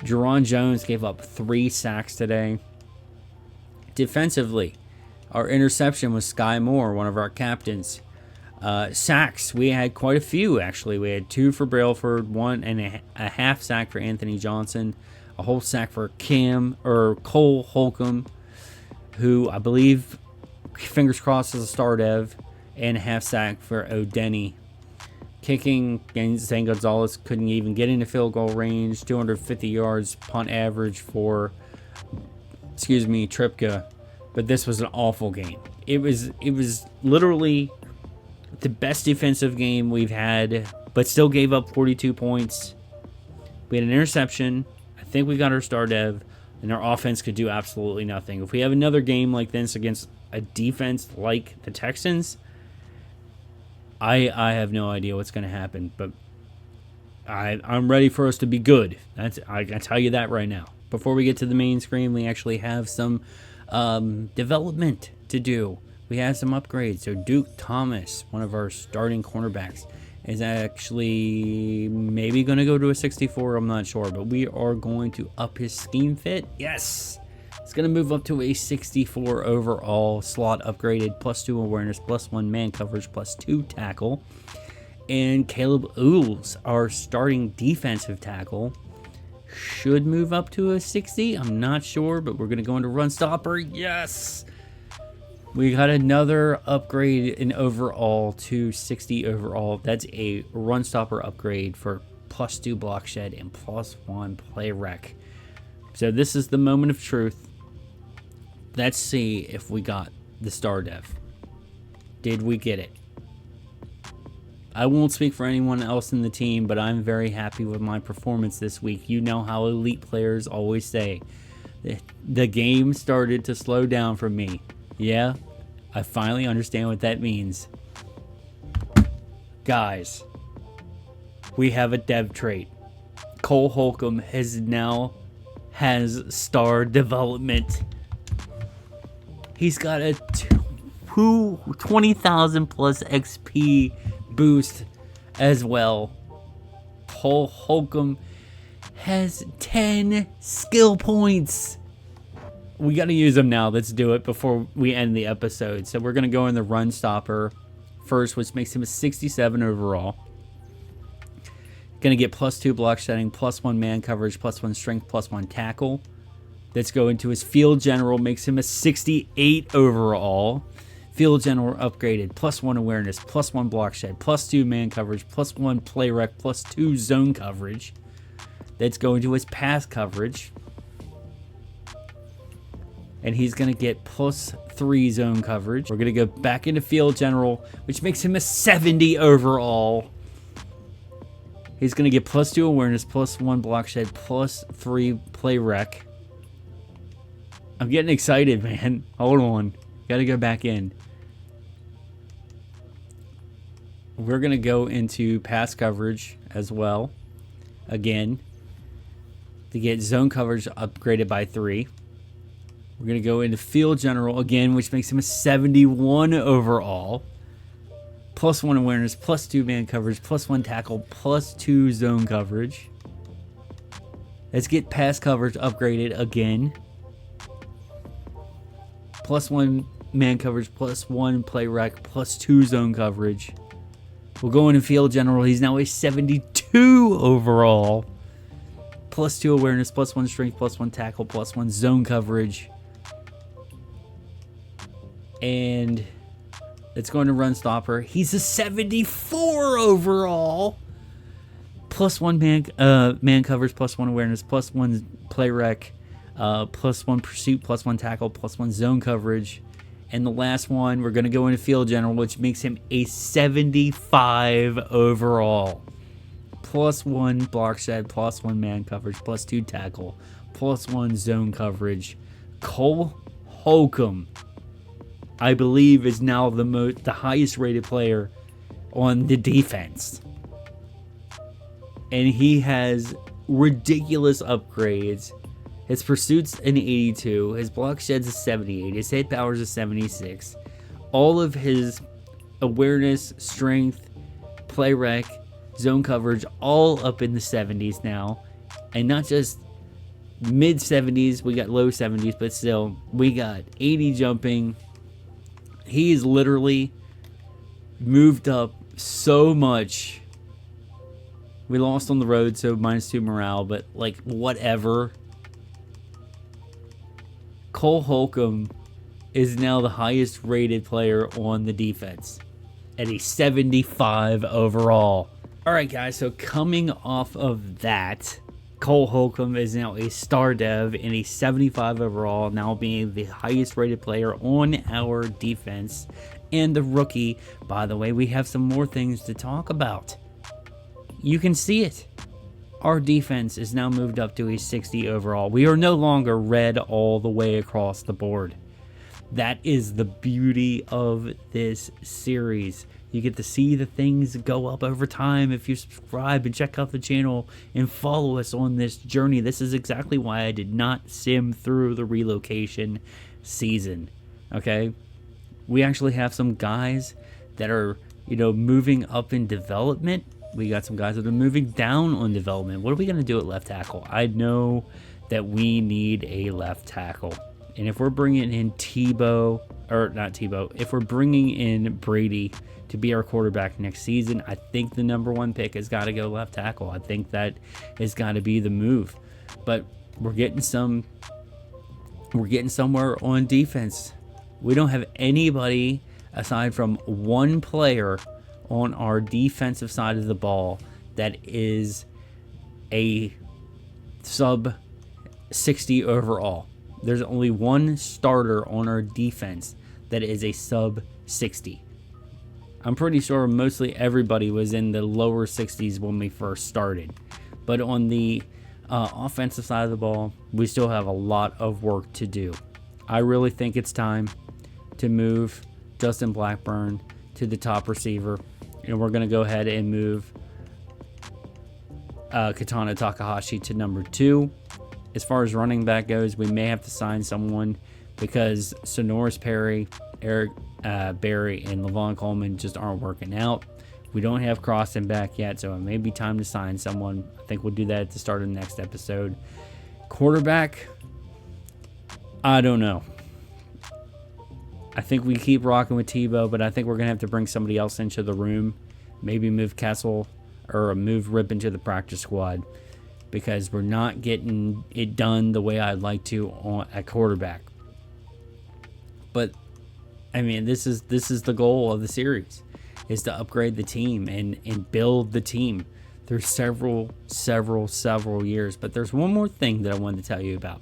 Jerron Jones gave up 3 sacks today. Defensively, our interception was Sky Moore, one of our captains. Sacks, we had quite a few, actually. We had 2 for Brailford, 1 and a half sack for Anthony Johnson. a whole sack for Cole Holcomb, who I believe, fingers crossed, is a star dev, and a half sack for O'Denny. Kicking, Zane Gonzalez couldn't even get into field goal range. 250 yards punt average for, Tripka. But this was an awful game. It was literally the best defensive game we've had, but still gave up 42 points. We had an interception. I think we got our star dev, and our offense could do absolutely nothing. If we have another game like this against a defense like the Texans, I have no idea what's going to happen, but I'm ready for us to be good. I can tell you that right now. Before we get to the main screen, we actually have some development to do. We have some upgrades. So Duke Thomas, one of our starting cornerbacks, is actually maybe going to go to a 64. I'm not sure, but we are going to up his scheme fit. Yes! It's going to move up to a 64 overall, slot upgraded, +2 awareness, +1 man coverage, +2 tackle. And Caleb Ools, our starting defensive tackle, should move up to a 60. I'm not sure, but we're going to go into run stopper. Yes! We got another upgrade in overall to 60 overall. That's a run stopper upgrade for +2 block shed and +1 play rec. So this is the moment of truth. Let's see if we got the star dev. Did we get it? I won't speak for anyone else in the team, but I'm very happy with my performance this week. You know how elite players always say, the game started to slow down for me. Yeah, I finally understand what that means. Guys, we have a dev trait. Cole Holcomb has star development. He's got a 20,000 plus XP boost as well. Cole Holcomb has 10 skill points. We got to use them now. Let's do it before we end the episode. So we're going to go in the run stopper first, which makes him a 67 overall. Going to get +2 block shedding, +1 man coverage, +1 strength, +1 tackle. Let's go into his field general, makes him a 68 overall. Field general upgraded, +1 awareness, +1 block shed, +2 man coverage, +1 play rec, +2 zone coverage. Let's go into his pass coverage. And he's going to get +3 zone coverage. We're going to go back into field general, which makes him a 70 overall. He's going to get +2 awareness, +1 block shed, +3 play rec. I'm getting excited, man. Hold on. Gotta go back in. We're going to go into pass coverage as well. Again. To get zone coverage upgraded by 3. We're going to go into field general again, which makes him a 71 overall. +1 awareness, +2 man coverage, +1 tackle, +2 zone coverage. Let's get pass coverage upgraded again. +1 man coverage, +1 play rec, +2 zone coverage. We'll go into field general. He's now a 72 overall. +2 awareness, +1 strength, +1 tackle, +1 zone coverage. And let's go into run stopper. He's a 74 overall. +1 man coverage, +1 awareness, +1 play rec, +1 pursuit, +1 tackle, +1 zone coverage. And the last one, we're going to go into field general, which makes him a 75 overall. +1 block shed, +1 man coverage, +2 tackle, +1 zone coverage. Cole Holcomb, I believe, is now the highest rated player on the defense. And he has ridiculous upgrades. His pursuit's an 82. His block shed's a 78. His hit power's a 76. All of his awareness, strength, play rec, zone coverage, all up in the 70s now. And not just mid 70s, we got low 70s, but still, we got 80 jumping. He's literally moved up so much. We lost on the road, so -2 morale, but like whatever. Cole Holcomb is now the highest rated player on the defense at a 75 overall. All right, guys, so coming off of that, Cole Holcomb is now a star dev in a 75 overall, now being the highest rated player on our defense. And the rookie, by the way, we have some more things to talk about. You can see it. Our defense is now moved up to a 60 overall. We are no longer red all the way across the board. That is the beauty of this series. You get to see the things go up over time if you subscribe and check out the channel and follow us on this journey. This is exactly why I did not sim through the relocation season. Okay? We actually have some guys that are, moving up in development. We got some guys that are moving down on development. What are we going to do at left tackle? I know that we need a left tackle. And if we're bringing in if we're bringing in Brady to be our quarterback next season, I think the number one pick has got to go left tackle. I think that has got to be the move. But we're getting somewhere on defense. We don't have anybody aside from one player on our defensive side of the ball that is a sub 60 overall. There's only one starter on our defense that is a sub 60. I'm pretty sure mostly everybody was in the lower 60s when we first started. But on the offensive side of the ball, we still have a lot of work to do. I really think it's time to move Justin Blackburn to the top receiver. And we're going to go ahead and move Katana Takahashi to number 2. As far as running back goes, we may have to sign someone because Sonoris Perry, Eric Berry, and Levon Coleman just aren't working out. We don't have Crossan back yet, so it may be time to sign someone. I think we'll do that at the start of the next episode. Quarterback, I don't know. I think we keep rocking with Tebow, but I think we're going to have to bring somebody else into the room. Maybe move Kessel or move Rip into the practice squad because we're not getting it done the way I'd like to at quarterback. But, I mean, this is the goal of the series, is to upgrade the team and build the team through several years. But there's one more thing that I wanted to tell you about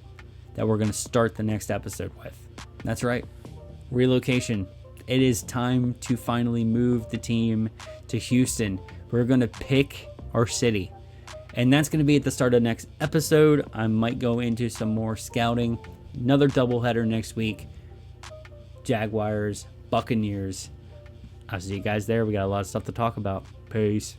that we're going to start the next episode with. That's right. Relocation. It is time to finally move the team to Houston. We're going to pick our city. And that's going to be at the start of the next episode. I might go into some more scouting. Another doubleheader next week. Jaguars, Buccaneers. I'll see you guys there. We got a lot of stuff to talk about. Peace.